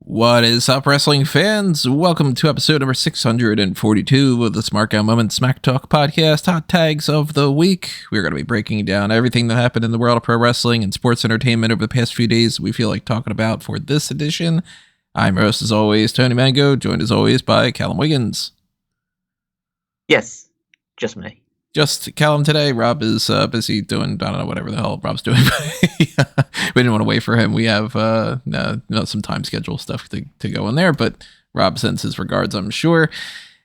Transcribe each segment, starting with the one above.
What is up, wrestling fans? Welcome to episode number 642 of the Smark Moment Smack Talk podcast, Hot Tags of the Week. We're going to be breaking down everything that happened in the world of pro wrestling and sports entertainment over the past few days we feel like talking about for this edition. I'm your host, as always, Tony Mango, joined as always by Callum Wiggins. Yes, just me. Just Callum today. Rob is busy doing, I don't know, whatever the hell Rob's doing. We didn't want to wait for him. We have some time schedule stuff to go in there, but Rob sends his regards, I'm sure.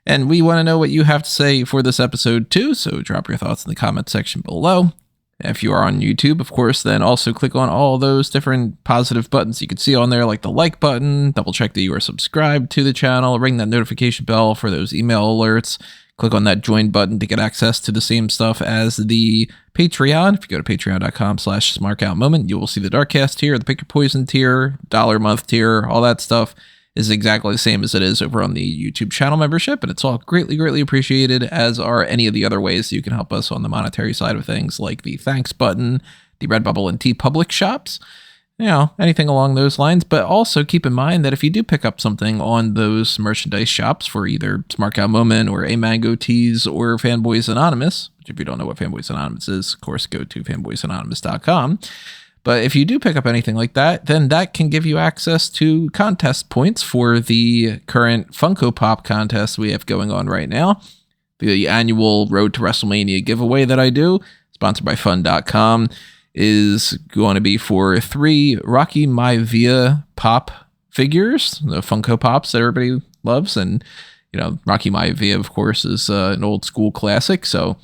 And we want to know what you have to say for this episode too, so drop your thoughts in the comment section below. If you are on YouTube, of course, then also click on all those different positive buttons you can see on there, like the like button, double check that you are subscribed to the channel, ring that notification bell for those email alerts. Click on that join button to get access to the same stuff as the Patreon. If you go to patreon.com/smarkoutmoment, you will see the Darkcast tier, the Pick Your Poison tier, $1 a month tier, all that stuff is exactly the same as it is over on the YouTube channel membership, and it's all greatly, greatly appreciated, as are any of the other ways you can help us on the monetary side of things, like the thanks button, the Redbubble and TeePublic shops. You know, anything along those lines. But also keep in mind that if you do pick up something on those merchandise shops for either Smark Out Moment or A Mango Tees or Fanboys Anonymous, which if you don't know what Fanboys Anonymous is, of course, go to fanboysanonymous.com. But if you do pick up anything like that, then that can give you access to contest points for the current Funko Pop contest we have going on right now. The annual Road to WrestleMania giveaway that I do, sponsored by fun.com. is going to be for 3 Rocky Maivia Pop figures, the Funko Pops that everybody loves. And, you know, Rocky Maivia, of course, is an old school classic. So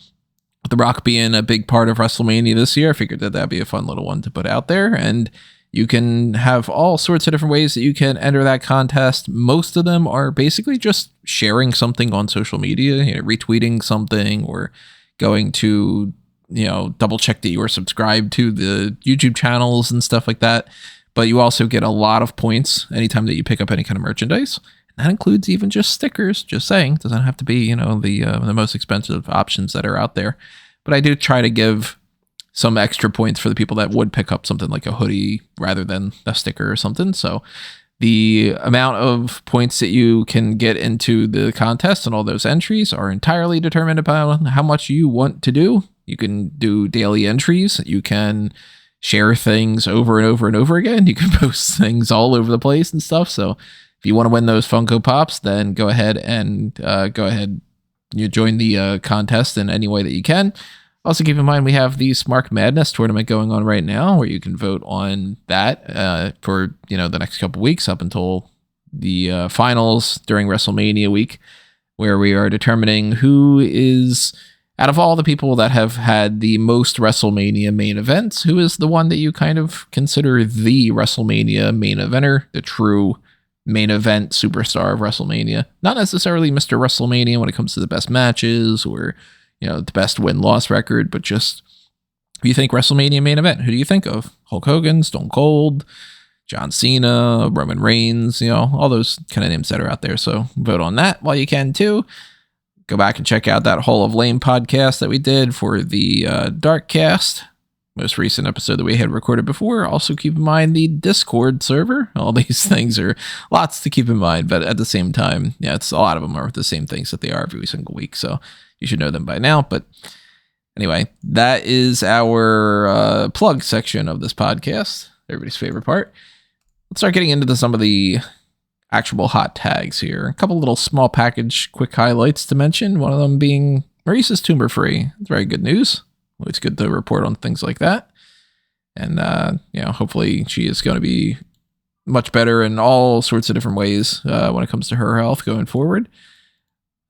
with The Rock being a big part of WrestleMania this year, I figured that that'd be a fun little one to put out there. And you can have all sorts of different ways that you can enter that contest. Most of them are basically just sharing something on social media, you know, retweeting something or going to, you know, double check that you are subscribed to the YouTube channels and stuff like that. But you also get a lot of points anytime that you pick up any kind of merchandise. And that includes even just stickers, just saying. It doesn't have to be, you know, the most expensive options that are out there. But I do try to give some extra points for the people that would pick up something like a hoodie rather than a sticker or something. So the amount of points that you can get into the contest and all those entries are entirely determined by how much you want to do. You can do daily entries. You can share things over and over and over again. You can post things all over the place and stuff. So if you want to win those Funko Pops, then go ahead and you join the contest in any way that you can. Also, keep in mind we have the Smark Madness tournament going on right now, where you can vote on that for, you know, the next couple weeks up until the finals during WrestleMania week, where we are determining who is, out of all the people that have had the most WrestleMania main events, who is the one that you kind of consider the WrestleMania main eventer, the true main event superstar of WrestleMania. Not necessarily Mr. WrestleMania when it comes to the best matches or, you know, the best win-loss record, but just if you think WrestleMania main event, who do you think of? Hulk Hogan, Stone Cold, John Cena, Roman Reigns, you know, all those kind of names that are out there. So vote on that while you can too. Go back and check out that Hall of Lame podcast that we did for the Darkcast, most recent episode that we had recorded before. Also keep in mind the Discord server. All these things are lots to keep in mind, but at the same time, yeah, it's a lot of them are the same things that they are every single week. So you should know them by now. But anyway, that is our plug section of this podcast. Everybody's favorite part. Let's start getting into some of the actual hot tags here. A couple little small package quick highlights to mention. One of them being Maurice's tumor free. It's very good news. It's good to report on things like that. And, you know, hopefully she is going to be much better in all sorts of different ways when it comes to her health going forward.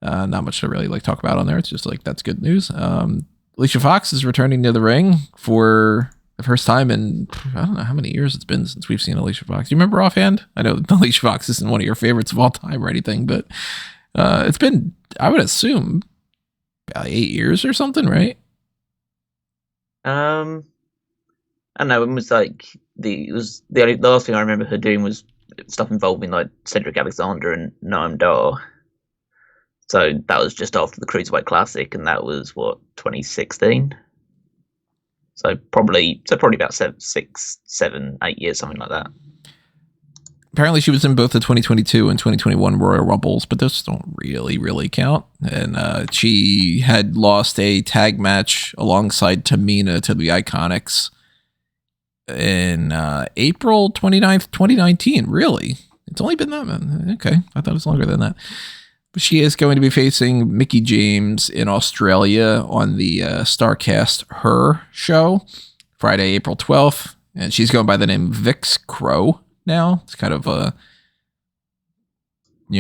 Not much to really like talk about on there. It's just like, that's good news. Alicia Fox is returning to the ring for the first time in, I don't know how many years it's been since we've seen Alicia Fox. Do you remember offhand? I know Alicia Fox isn't one of your favorites of all time or anything, but it's been, I would assume, about 8 years or something, right? I don't know. It was like the last thing I remember her doing was stuff involving like Cedric Alexander and Noam Dar. So that was just after the Cruiserweight Classic, and that was what, 2016. So probably about 6, 7, 8 years, something like that. apparently she was in both the 2022 and 2021 Royal Rumbles, but those don't really count. And she had lost a tag match alongside Tamina to the Iconics in April 29th, 2019. Really? It's only been that long. Okay, I thought it was longer than that. But she is going to be facing Mickie James in Australia on the Starcast Her show, Friday, April 12th. And she's going by the name Vix Crow now. It's kind of a,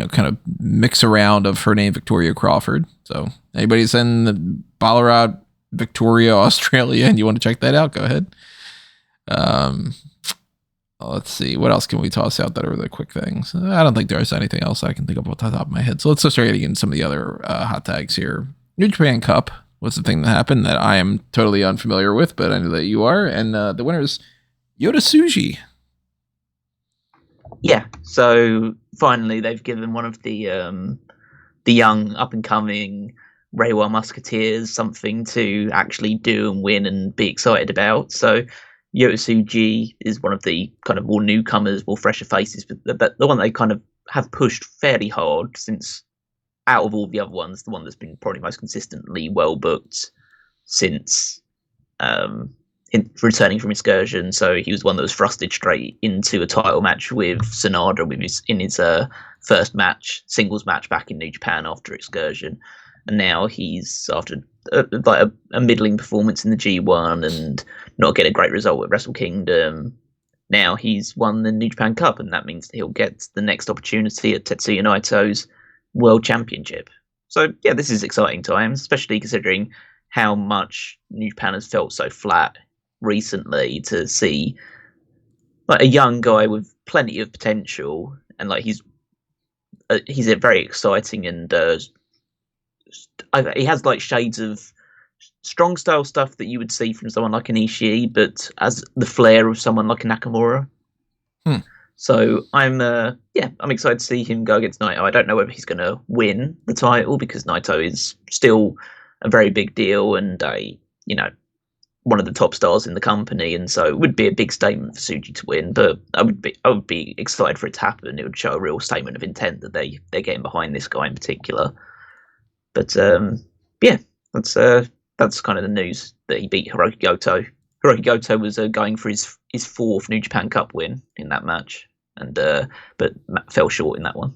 kind of mix around of her name, Victoria Crawford. So anybody's in the Ballarat, Victoria, Australia, and you want to check that out, go ahead. Let's see. What else can we toss out that are the quick things? I don't think there's anything else I can think of off the top of my head. So let's just start getting in some of the other hot tags here. New Japan Cup was the thing that happened that I am totally unfamiliar with, but I know that you are. And the winner is Yota Tsuji. Yeah. So finally, they've given one of the young up and coming Reiwa Musketeers something to actually do and win and be excited about. So Yota Tsuji is one of the kind of more newcomers, more fresher faces, but the one they kind of have pushed fairly hard since, out of all the other ones, the one that's been probably most consistently well booked since returning from Excursion. So he was one that was thrusted straight into a title match with Sonada in his first match, singles match back in New Japan after Excursion. And now he's, after a middling performance in the G1 and not get a great result at Wrestle Kingdom, now he's won the New Japan Cup, and that means that he'll get the next opportunity at Tetsuya Naito's World Championship. So, yeah, this is exciting times, especially considering how much New Japan has felt so flat recently, to see like a young guy with plenty of potential, and like he's a very exciting and he has like shades of strong style stuff that you would see from someone like an Ishii, but as the flair of someone like a Nakamura. So I'm excited to see him go against Naito. I don't know whether he's going to win the title, because Naito is still a very big deal and one of the top stars in the company, and so it would be a big statement for Tsuji to win. But I would be excited for it to happen. It would show a real statement of intent that they're getting behind this guy in particular. But that's kind of the news, that he beat Hiroki Goto. Hiroki Goto was going for his fourth New Japan Cup win in that match, and but fell short in that one.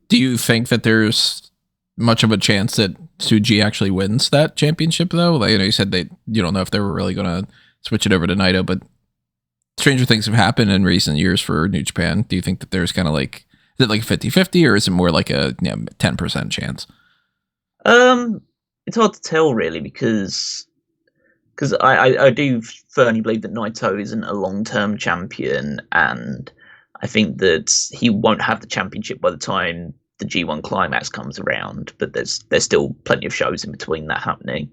Do you think that there's much of a chance that Tsuji actually wins that championship, though? Like, you said you don't know if they were really going to switch it over to Naito, but stranger things have happened in recent years for New Japan. Do you think that there's kind of like, is it like 50-50, or is it more like a 10% chance? It's hard to tell, really, because I do firmly believe that Naito isn't a long-term champion, and I think that he won't have the championship by the time the G1 Climax comes around. But there's still plenty of shows in between that happening,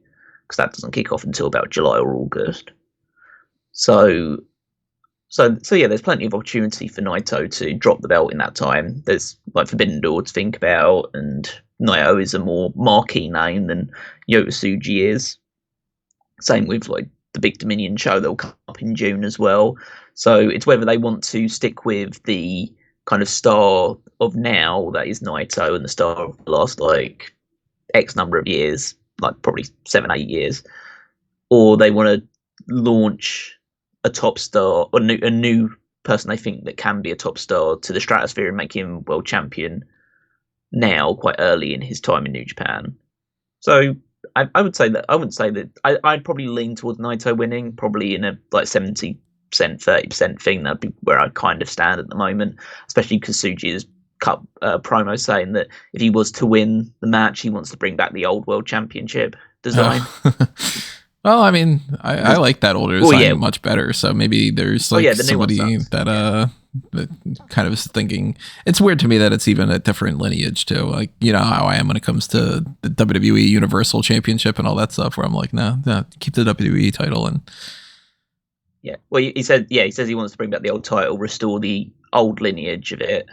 because that doesn't kick off until about July or August. So yeah, there's plenty of opportunity for Naito to drop the belt in that time. There's like Forbidden Door to think about, and Naito is a more marquee name than Yota Tsuji is. Same with like the Big Dominion show that'll come up in June as well. So it's whether they want to stick with the kind of star of now that is Naito, and the star of the last like X number of years, like probably 7-8 years, or they want to launch a top star, or a new person they think that can be a top star, to the stratosphere and make him world champion now, quite early in his time in New Japan. So I would say that, I wouldn't say that, I'd probably lean towards Naito winning, probably in a like 70%, 30% thing. That'd be where I kind of stand at the moment, especially because Tsuji has cut promo saying that if he was to win the match, he wants to bring back the old world championship design. Well, I mean, I like that older design much better. So maybe there's like somebody that kind of is thinking. It's weird to me that it's even a different lineage too. Like, you know how I am when it comes to the WWE Universal Championship and all that stuff, where I'm like, no, keep the WWE title. And yeah, well, he says he wants to bring back the old title, restore the old lineage of it,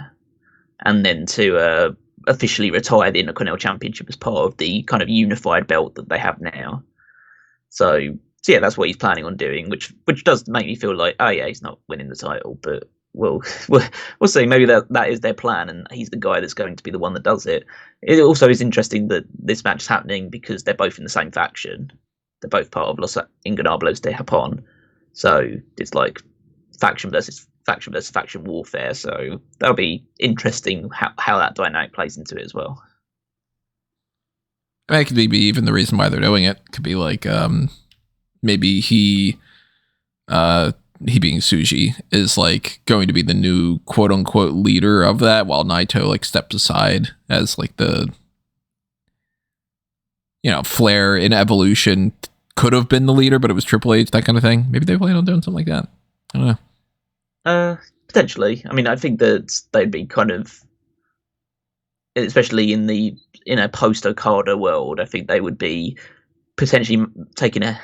and then to officially retire the Intercontinental Championship as part of the kind of unified belt that they have now. So yeah, that's what he's planning on doing, which does make me feel like, oh yeah, he's not winning the title, but we'll see. Maybe that is their plan, and he's the guy that's going to be the one that does it. It also is interesting that this match is happening because they're both in the same faction. They're both part of Los Ingobernables de Japón, so it's like faction versus faction warfare. So that'll be interesting how that dynamic plays into it as well. That could be even the reason why they're doing it. Could be like maybe he being Tsuji is like going to be the new quote unquote leader of that, while Naito like steps aside as like the, you know, Flair in Evolution could have been the leader, but it was Triple H, that kind of thing. Maybe they plan on doing something like that. I don't know. Potentially. I mean, I think that they'd be kind of, especially in a post Okada world, I think they would be potentially taking a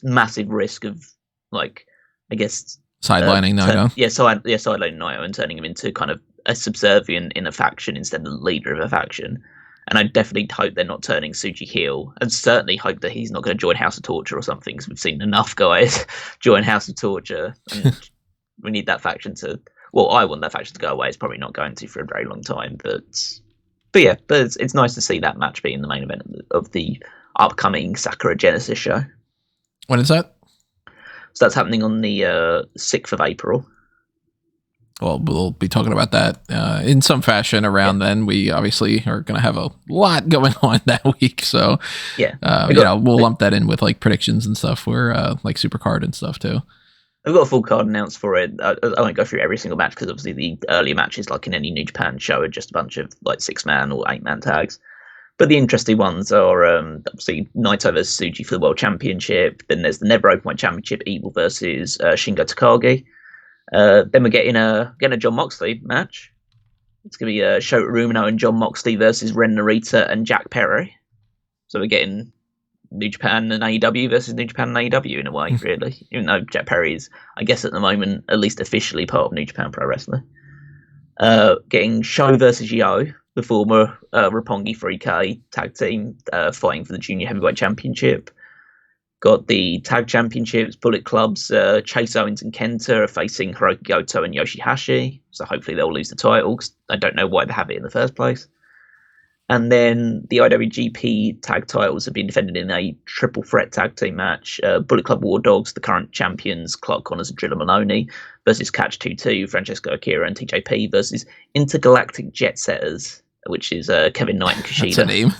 massive risk of, like, I guess sidelining Naito. Sidelining Naito and turning him into kind of a subservient in a faction instead of the leader of a faction. And I definitely hope they're not turning Tsuji heel, and certainly hope that he's not going to join House of Torture or something, because we've seen enough guys join House of Torture, and we need that faction to. Well, I want that faction to go away. It's probably not going to for a very long time, but it's nice to see that match being the main event of the upcoming Sakura Genesis show. When is that? So that's happening on the 6th of April. Well, we'll be talking about that in some fashion around then. We obviously are going to have a lot going on that week. So, we'll lump that in with like predictions and stuff for like Supercard and stuff too. I've got a full card announced for it. I won't go through every single match because obviously the earlier matches, like in any New Japan show, are just a bunch of like 6-man or 8-man tags. But the interesting ones are obviously Naito versus Tsuji for the World Championship. Then there's the Never Openweight Championship, Evil versus Shingo Takagi. Then we're getting a Jon Moxley match. It's going to be Shota Umino and Jon Moxley versus Ren Narita and Jack Perry. So we're getting New Japan and AEW versus New Japan and AEW in a way, really. Even though Jack Perry is, I guess at the moment, at least officially part of New Japan Pro Wrestling. Getting Sho versus Yo, the former Roppongi 3K tag team, fighting for the Junior Heavyweight Championship. Got the tag championships, Bullet Clubs, Chase Owens and Kenta are facing Hiroki Goto and Yoshihashi. So hopefully they'll lose the title, because I don't know why they have it in the first place. And then the IWGP tag titles have been defended in a triple threat tag team match. Bullet Club War Dogs, the current champions, Clark Connors and Drilla Maloney, versus Catch 2-2, Francesco Akira and TJP, versus Intergalactic Jet Setters, which is Kevin Knight and Kushida. That's a name.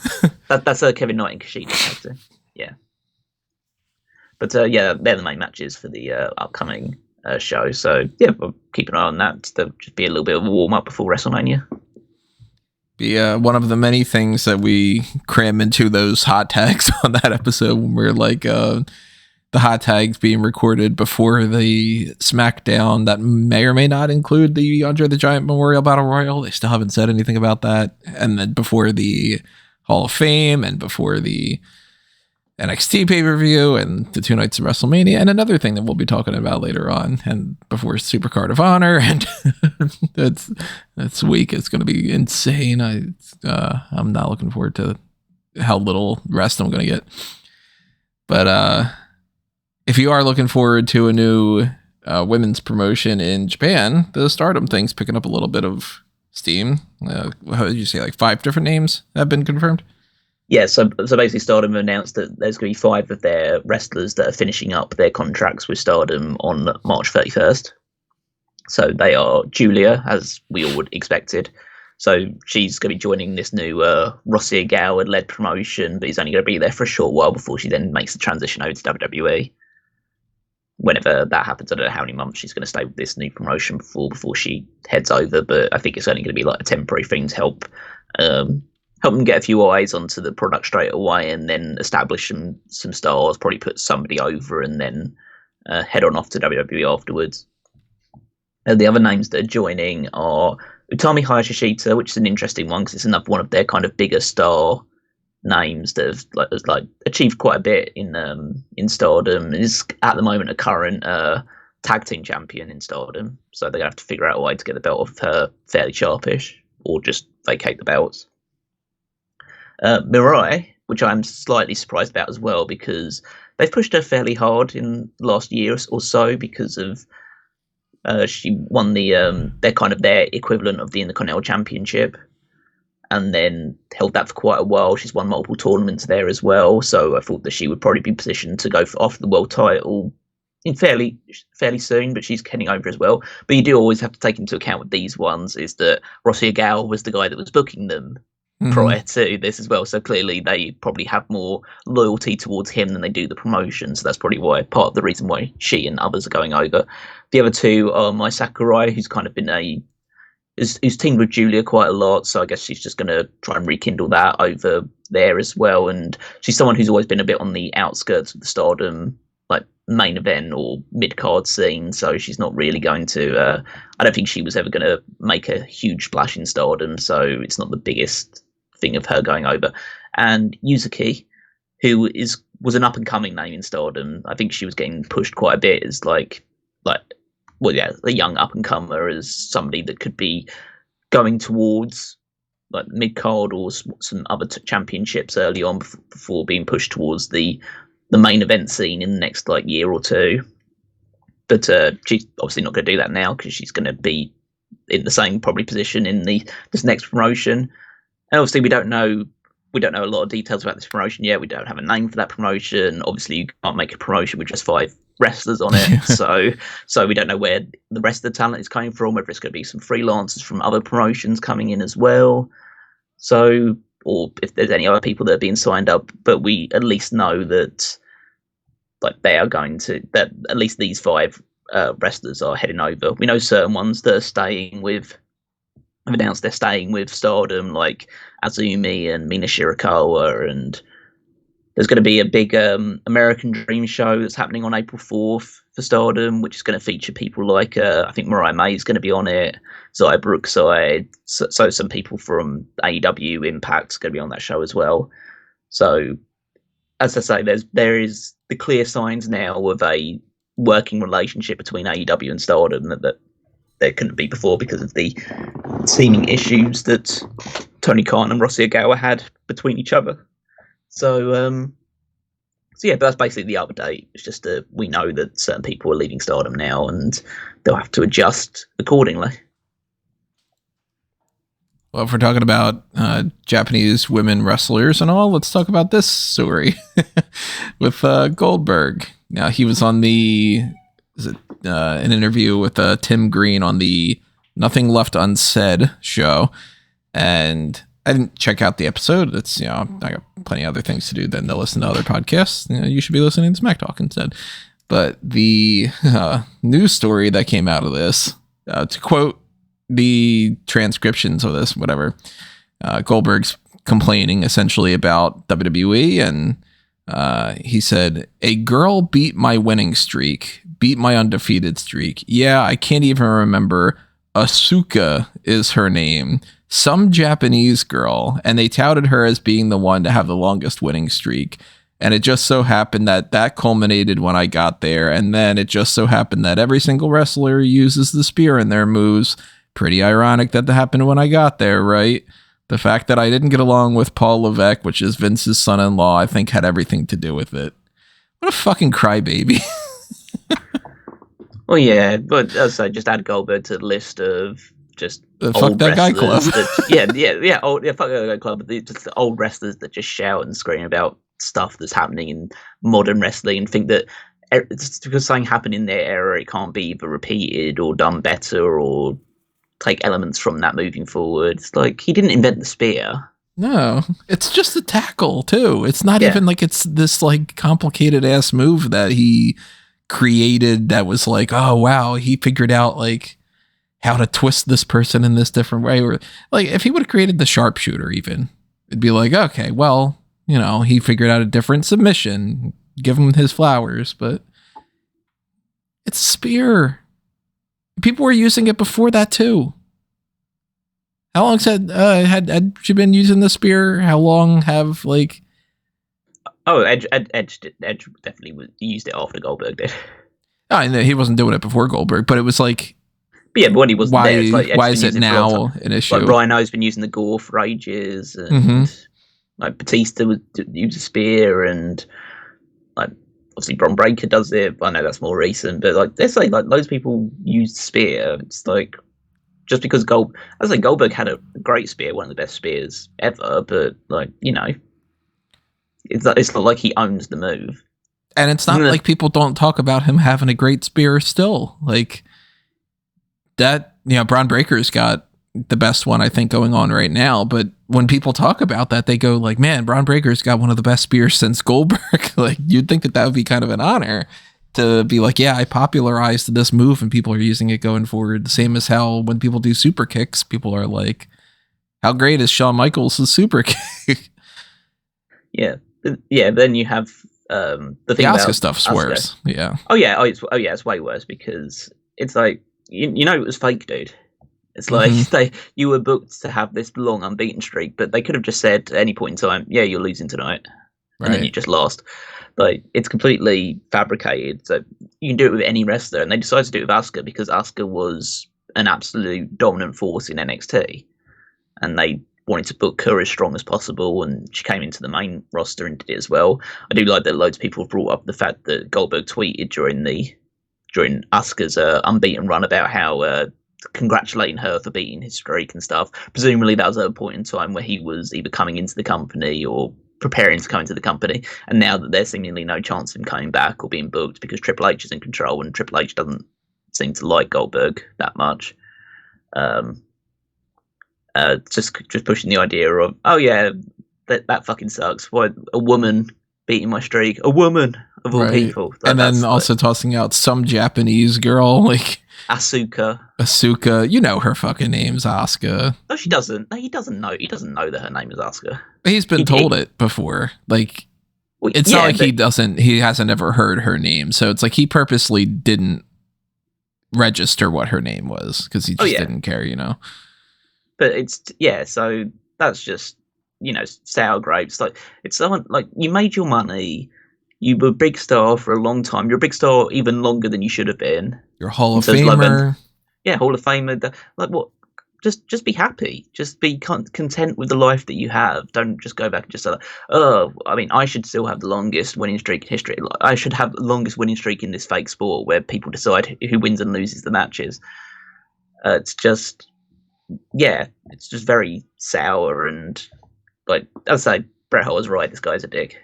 That's Kevin Knight and Kushida tag team. Yeah. But they're the main matches for the upcoming show. So yeah, we'll keep an eye on that. There'll just be a little bit of a warm up before WrestleMania. Be one of the many things that we cram into those hot tags on that episode, when we're like the hot tags being recorded before the SmackDown that may or may not include the Andre the Giant Memorial Battle Royal. They still haven't said anything about that. And then before the Hall of Fame and before the NXT pay-per-view and the 2 nights of WrestleMania, and another thing that we'll be talking about later on, and before Supercard of Honor, and that's week. It's going to be insane. I'm not looking forward to how little rest I'm going to get. But if you are looking forward to a new women's promotion in Japan, the Stardom thing's picking up a little bit of steam. How did you say, like 5 different names have been confirmed? Yeah, so basically Stardom announced that there's going to be 5 of their wrestlers that are finishing up their contracts with Stardom on March 31st. So they are Julia, as we all would expected. So she's going to be joining this new Rossy Ogawa-led promotion, but he's only going to be there for a short while before she then makes the transition over to WWE. Whenever that happens, I don't know how many months she's going to stay with this new promotion before she heads over, but I think it's only going to be like a temporary thing to help them get a few eyes onto the product straight away, and then establish some stars, probably put somebody over, and then head on off to WWE afterwards. The other names that are joining are Utami Hayashishita, which is an interesting one because it's another one of their kind of bigger star names that have like achieved quite a bit in Stardom. Is at the moment a current tag team champion in Stardom, so they're gonna have to figure out a way to get the belt off her fairly sharpish, or just vacate the belts. Mirai, which I'm slightly surprised about as well, because they've pushed her fairly hard in the last year or so because of She won their kind of their equivalent of the Intercontinental Championship, and then held that for quite a while. She's won multiple tournaments there as well, so I thought that she would probably be positioned to go after the world title in fairly soon, but she's heading over as well. But you do always have to take into account with these ones is that Rossy Ogawa was the guy that was booking them prior to this as well. So clearly they probably have more loyalty towards him than they do the promotion. So that's probably why part of the reason why she and others are going over. The other two are Mai Sakurai, who's kind of been who's teamed with Julia quite a lot. So I guess she's just going to try and rekindle that over there as well. And she's someone who's always been a bit on the outskirts of the Stardom like main event or mid-card scene, so she's not really going to I don't think she was ever going to make a huge splash in Stardom, so it's not the biggest thing of her going over. And Yuzuki, who was an up-and-coming name in Stardom, I think she was getting pushed quite a bit as a young up-and-comer, as somebody that could be going towards like mid-card or some other championships early on before being pushed towards the main event scene in the next like year or two. But she's obviously not going to do that now because she's going to be in the same probably position in this next promotion. And obviously we don't know a lot of details about this promotion yet. We don't have a name for that promotion. Obviously you can't make a promotion with just 5 wrestlers on it. So we don't know where the rest of the talent is coming from, whether it's going to be some freelancers from other promotions coming in as well. So, or if there's any other people that are being signed up, but we at least know that like that at least these 5 wrestlers are heading over. We know certain ones that have announced they're staying with Stardom, like Azumi and Mina Shirakawa, and there's going to be a big American Dream show that's happening on April 4th for Stardom, which is going to feature people like I think Mariah May is going to be on it, Zaya Brookside, so some people from AEW Impact is going to be on that show as well. So as I say, there is the clear signs now of a working relationship between AEW and Stardom that there couldn't be before because of the seeming issues that Tony Khan and Rossy Ogawa had between each other. So yeah, but that's basically the update. It's just we know that certain people are leaving Stardom now, and they'll have to adjust accordingly. Well, if we're talking about Japanese women wrestlers and all, let's talk about this story with Goldberg. Now, he was on an interview with Tim Green on the Nothing Left Unsaid show, and I didn't check out the episode. It's, I got plenty of other things to do than to listen to other podcasts. You should be listening to Smack Talk instead. But the news story that came out of this, to quote the transcriptions of this, whatever, Goldberg's complaining essentially about WWE, and he said, "A girl beat my winning streak, beat my undefeated streak. Yeah, I can't even remember. Asuka is her name. Some Japanese girl, and they touted her as being the one to have the longest winning streak. And it just so happened that culminated when I got there. And then it just so happened that every single wrestler uses the spear in their moves. Pretty ironic that happened when I got there, right? The fact that I didn't get along with Paul Levesque, which is Vince's son-in-law, I think had everything to do with it." What a fucking crybaby. Well, yeah, but as I just add Goldberg to the list of just fuck that guy club. Fuck that guy club. Just the old wrestlers that just shout and scream about stuff that's happening in modern wrestling and think that just because something happened in their era, it can't be either repeated or done better or take elements from that moving forward. It's like, he didn't invent the spear. No, it's just a tackle too. It's not even like it's this like complicated ass move that he created that was like, oh wow, he figured out like how to twist this person in this different way. Or like if he would have created the sharpshooter even, it'd be like, okay, well, he figured out a different submission, give him his flowers, but it's a spear. People were using it before that too. How long had she been using the spear? How long have like? Oh, Edge definitely used it after Goldberg did. Oh, and he wasn't doing it before Goldberg, but it was like. But yeah, but when he wasn't there, it's like why is it now an issue? Like Rhino's been using the gore for ages, and like Batista would use a spear, and like obviously Bron Breakker does it. I know that's more recent, but like let's say like loads of people use spear. It's like just because Goldberg had a great spear, one of the best spears ever, but like it's not like he owns the move. And it's not like people don't talk about him having a great spear still. Like that, Bron Breakker's got the best one I think going on right now. But when people talk about that, they go like, man, Bron Breakker's got one of the best spears since Goldberg. Like you'd think that would be kind of an honor to be like, yeah, I popularized this move and people are using it going forward. The same as how when people do super kicks, people are like, how great is Shawn Michaels' super kick? Yeah. But then you have the thing Asuka about stuff's worse. Yeah. It's way worse because it's like it was fake, dude. It's like you were booked to have this long unbeaten streak, but they could have just said at any point in time, yeah, you're losing tonight, and then you just lost. Like it's completely fabricated. So you can do it with any wrestler, and they decided to do it with Asuka because Asuka was an absolute dominant force in NXT, and they wanted to book her as strong as possible, and she came into the main roster and did it as well. I do like that loads of people have brought up the fact that Goldberg tweeted during Asuka's unbeaten run about how congratulating her for beating his streak and stuff. Presumably that was at a point in time where he was either coming into the company or preparing to come into the company, and now that there's seemingly no chance of him coming back or being booked because Triple H is in control, and Triple H doesn't seem to like Goldberg that much. Just pushing the idea of, oh yeah, that fucking sucks. Why a woman beating my streak? A woman of all people. And then also tossing out some Japanese girl like Asuka. You know her fucking name's Asuka. No, she doesn't. No, he doesn't know. He doesn't know that her name is Asuka. He's been told it before. Like it's not like he hasn't ever heard her name. So it's like he purposely didn't register what her name was because he just didn't care, But so that's just sour grapes. Like it's someone like you made your money. You were a big star for a long time. You're a big star even longer than you should have been. You're a Hall of Famer. Hall of Famer. Like what? Just be happy. Just be content with the life that you have. Don't just go back and just say, I should still have the longest winning streak in history. I should have the longest winning streak in this fake sport where people decide who wins and loses the matches. It's just very sour and like I'd say Bret Hart was right. This guy's a dick.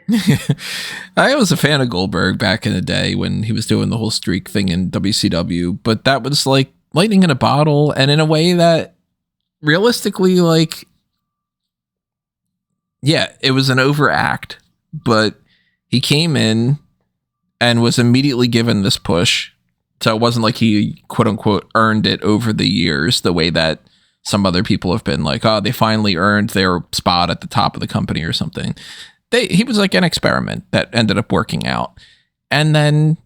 I was a fan of Goldberg back in the day when he was doing the whole streak thing in WCW, but that was like lightning in a bottle, and in a way that realistically, like, yeah, it was an overact, but he came in and was immediately given this push. So it wasn't like he quote unquote earned it over the years the way that some other people have been like, oh, they finally earned their spot at the top of the company or something. He was like an experiment that ended up working out. And then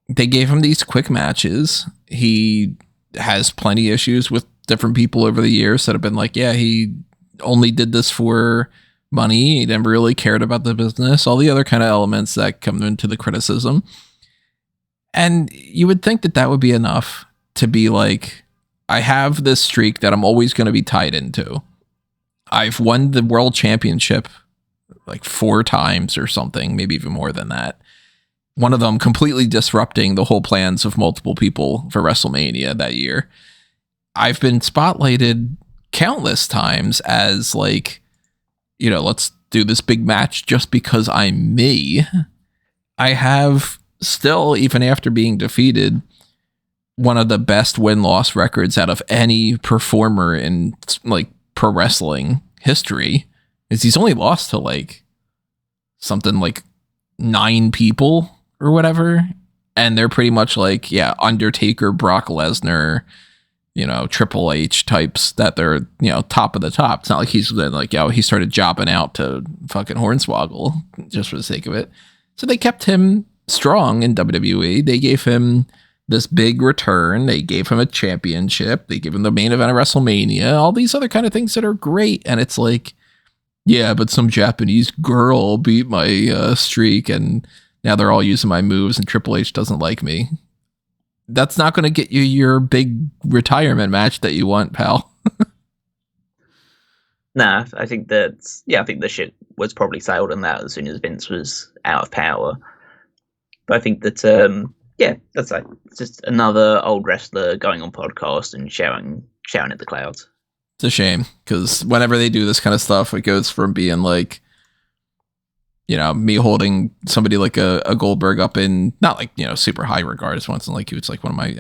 they gave him these quick matches. He has plenty of issues with different people over the years that have been like, yeah, he only did this for money. He never really cared about the business, all the other kind of elements that come into the criticism. And you would think that would be enough to be like, I have this streak that I'm always going to be tied into. I've won the world championship like 4 times or something, maybe even more than that. One of them completely disrupting the whole plans of multiple people for WrestleMania that year. I've been spotlighted countless times as like, let's do this big match just because I'm me. I have still, even after being defeated, one of the best win-loss records out of any performer in like pro wrestling history. Is he's only lost to like something like 9 people or whatever, and they're pretty much like Undertaker, Brock Lesnar, Triple H types that they're top of the top. It's not like he's been like he started jobbing out to fucking Hornswoggle just for the sake of it. So they kept him strong in WWE. They gave him this big return. They gave him a championship. They gave him the main event of WrestleMania. All these other kind of things that are great. And it's like, yeah, but some Japanese girl beat my streak, and now they're all using my moves, and Triple H doesn't like me. That's not going to get you your big retirement match that you want, pal. Nah, I think the shit was probably sailed on that as soon as Vince was out of power. But I think that that's like it's just another old wrestler going on podcast and shouting at the clouds. It's a shame because whenever they do this kind of stuff, it goes from being like, me holding somebody like a Goldberg up in not like, super high regard. It's once like he was like one of my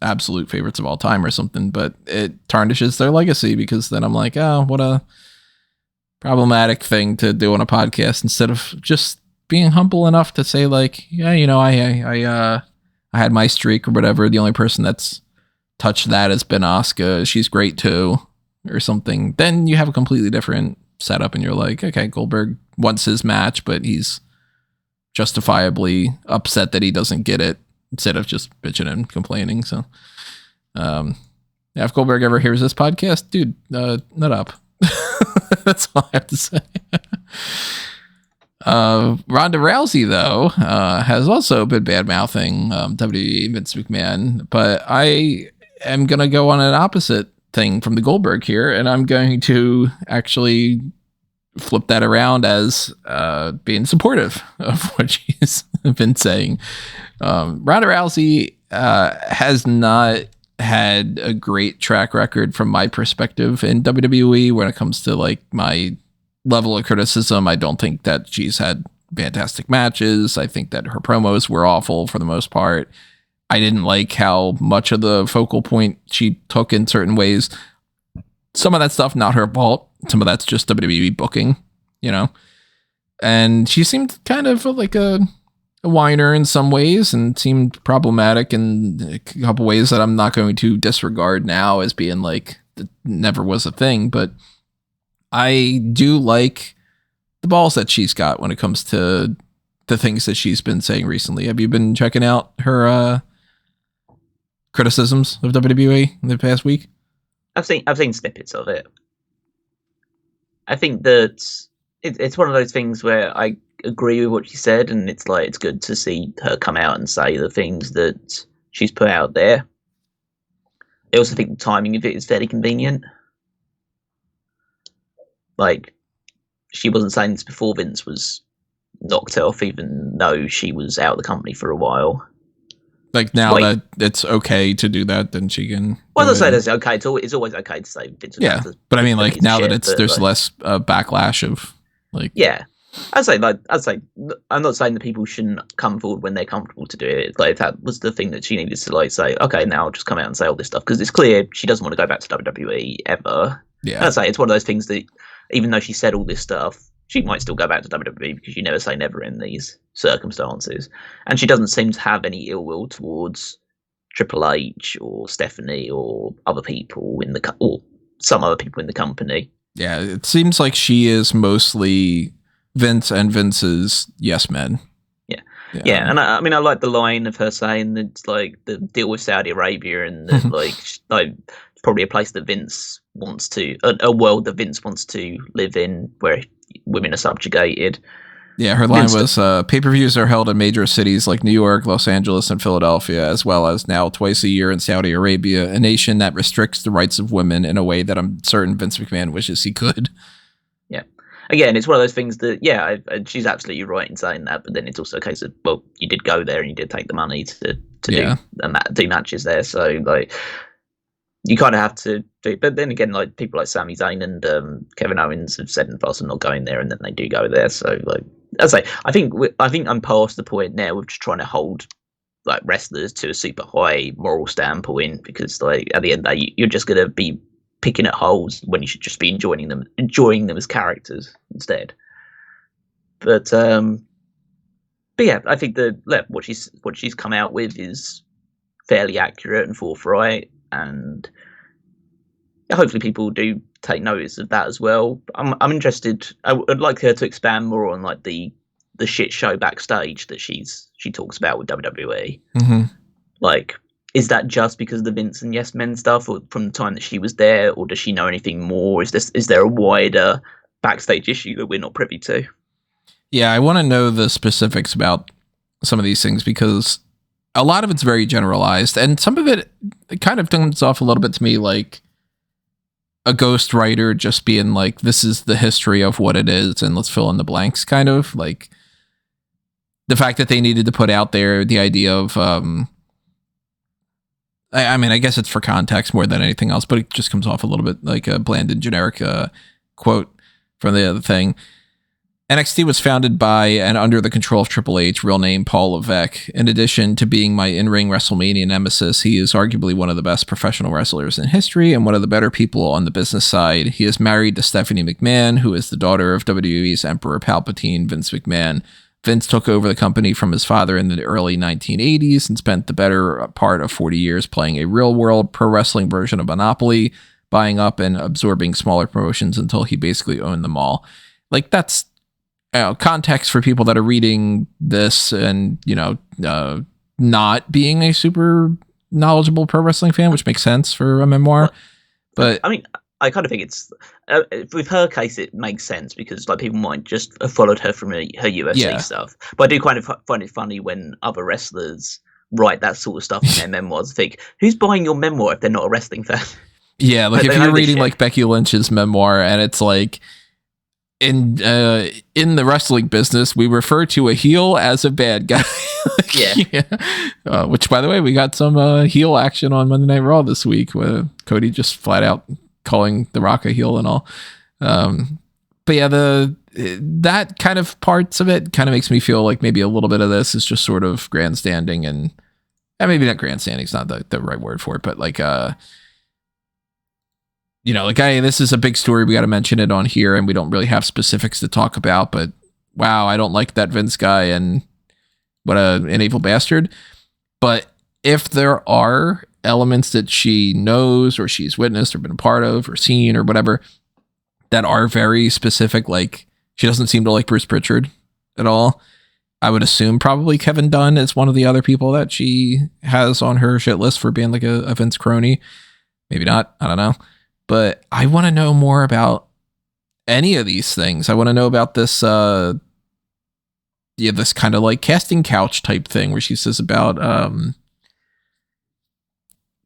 absolute favorites of all time or something, but it tarnishes their legacy because then I'm like, oh, what a problematic thing to do on a podcast instead of just being humble enough to say like, yeah, I had my streak or whatever. The only person that's touched that has been Asuka. She's great too, or something. Then you have a completely different setup and you're like, okay, Goldberg wants his match, but he's justifiably upset that he doesn't get it instead of just bitching and complaining. So, if Goldberg ever hears this podcast, dude, nut up. That's all I have to say. Ronda Rousey, though, has also been bad-mouthing WWE Vince McMahon, but I am going to go on an opposite thing from the Goldberg here, and I'm going to actually flip that around as being supportive of what she's been saying. Ronda Rousey has not had a great track record from my perspective in WWE when it comes to like my level of criticism. I don't think that she's had fantastic matches. I think that her promos were awful for the most part. I didn't like how much of the focal point she took in certain ways. Some of that stuff, not her fault. Some of that's just WWE booking, and she seemed kind of like a whiner in some ways and seemed problematic in a couple ways that I'm not going to disregard now as being like that never was a thing. But I do like the balls that she's got when it comes to the things that she's been saying recently. Have you been checking out her criticisms of WWE in the past week? I've seen snippets of it. I think that it's one of those things where I agree with what she said, and it's like it's good to see her come out and say the things that she's put out there. I also think the timing of it is fairly convenient. Like, she wasn't saying this before Vince was knocked off, even though she was out of the company for a while. Like, now that it's okay to do that, then she can. Well, I'll say that's okay. It's always okay to say Vince. Yeah, but I mean, like, now that there's less backlash of like. Yeah, I'd say I'm not saying that people shouldn't come forward when they're comfortable to do it. Like, if that was the thing that she needed to like say, okay, now I'll just come out and say all this stuff because it's clear she doesn't want to go back to WWE ever. Yeah, I'd say it's one of those things that even though she said all this stuff, she might still go back to WWE because you never say never in these circumstances. And she doesn't seem to have any ill will towards Triple H or Stephanie or other people or some other people in the company. Yeah, it seems like she is mostly Vince and Vince's yes men. Yeah, and I mean, I like the line of her saying that like the deal with Saudi Arabia and that, like probably a place that Vince wants to, a world that Vince wants to live in where women are subjugated. Yeah, her line was, pay-per-views are held in major cities like New York, Los Angeles, and Philadelphia, as well as now twice a year in Saudi Arabia, a nation that restricts the rights of women in a way that I'm certain Vince McMahon wishes he could. Yeah. Again, it's one of those things that, she's absolutely right in saying that, but then it's also a case of, well, you did go there and you did take the money to do matches there, so, like, you kind of have to do it. But then again, like, people like Sami Zayn and Kevin Owens have said in the past I'm not going there, and then they do go there, so, like, I say, I think I'm past the point now of just trying to hold like wrestlers to a super high moral standpoint because, like, at the end of the day, you're just going to be picking at holes when you should just be enjoying them as characters instead. But yeah, I think what she's come out with is fairly accurate and forthright, and hopefully people do take notice of that as well. I'm interested. I'd like her to expand more on like the shit show backstage that she talks about with WWE. Mm-hmm. Like, is that just because of the Vince and Yes Men stuff, or from the time that she was there, or does she know anything more? Is there a wider backstage issue that we're not privy to? Yeah, I want to know the specifics about some of these things because a lot of it's very generalized, and some of it kind of comes off a little bit to me like a ghostwriter just being like, this is the history of what it is, and let's fill in the blanks, kind of like. the fact that they needed to put out there the idea of, I mean, I guess it's for context more than anything else, but it just comes off a little bit like a bland and generic quote from the other thing. NXT was founded by and under the control of Triple H, real name Paul Levesque. In addition to being my in-ring WrestleMania nemesis, he is arguably one of the best professional wrestlers in history and one of the better people on the business side. He is married to Stephanie McMahon, who is the daughter of WWE's Emperor Palpatine, Vince McMahon. Vince took over the company from his father in the early 1980s and spent the better part of 40 years playing a real-world pro wrestling version of Monopoly, buying up and absorbing smaller promotions until he basically owned them all. Like, that's context for people that are reading this and, not being a super knowledgeable pro wrestling fan, which makes sense for a memoir. But I mean, I kind of think it's with her case, it makes sense because like people might just have followed her from her UFC stuff. But I do kind of find it funny when other wrestlers write that sort of stuff in their memoirs. I think, who's buying your memoir if they're not a wrestling fan? Yeah, like if you're reading like Becky Lynch's memoir and it's like, in the wrestling business, we refer to a heel as a bad guy. Which, by the way, we got some heel action on Monday Night Raw this week, where Cody just flat out calling The Rock a heel and all. But yeah, that kind of parts of it kind of makes me feel like maybe a little bit of this is just sort of grandstanding, and maybe not grandstanding is not the right word for it, but like hey, this is a big story. We got to mention it on here, and we don't really have specifics to talk about. But wow, I don't like that Vince guy, and what an evil bastard. But if there are elements that she knows, or she's witnessed, or been a part of, or seen, or whatever, that are very specific, like she doesn't seem to like Bruce Pritchard at all. I would assume probably Kevin Dunn is one of the other people that she has on her shit list for being like a Vince crony. Maybe not. I don't know. But I want to know more about any of these things. I want to know about this, this kind of like casting couch type thing where she says about,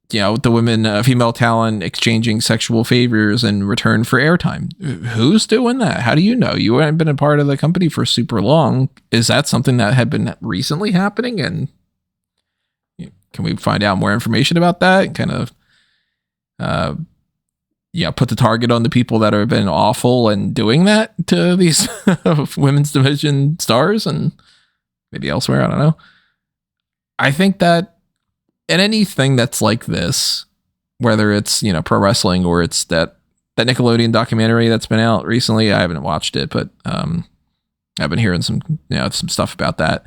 the women, female talent exchanging sexual favors in return for airtime. Who's doing that? How do you know? You haven't been a part of the company for super long. Is that something that had been recently happening? And can we find out more information about that? Kind of, put the target on the people that have been awful and doing that to these women's division stars and maybe elsewhere. I don't know. I think that in anything that's like this, whether it's, pro wrestling or it's that Nickelodeon documentary that's been out recently, I haven't watched it, but I've been hearing some stuff about that.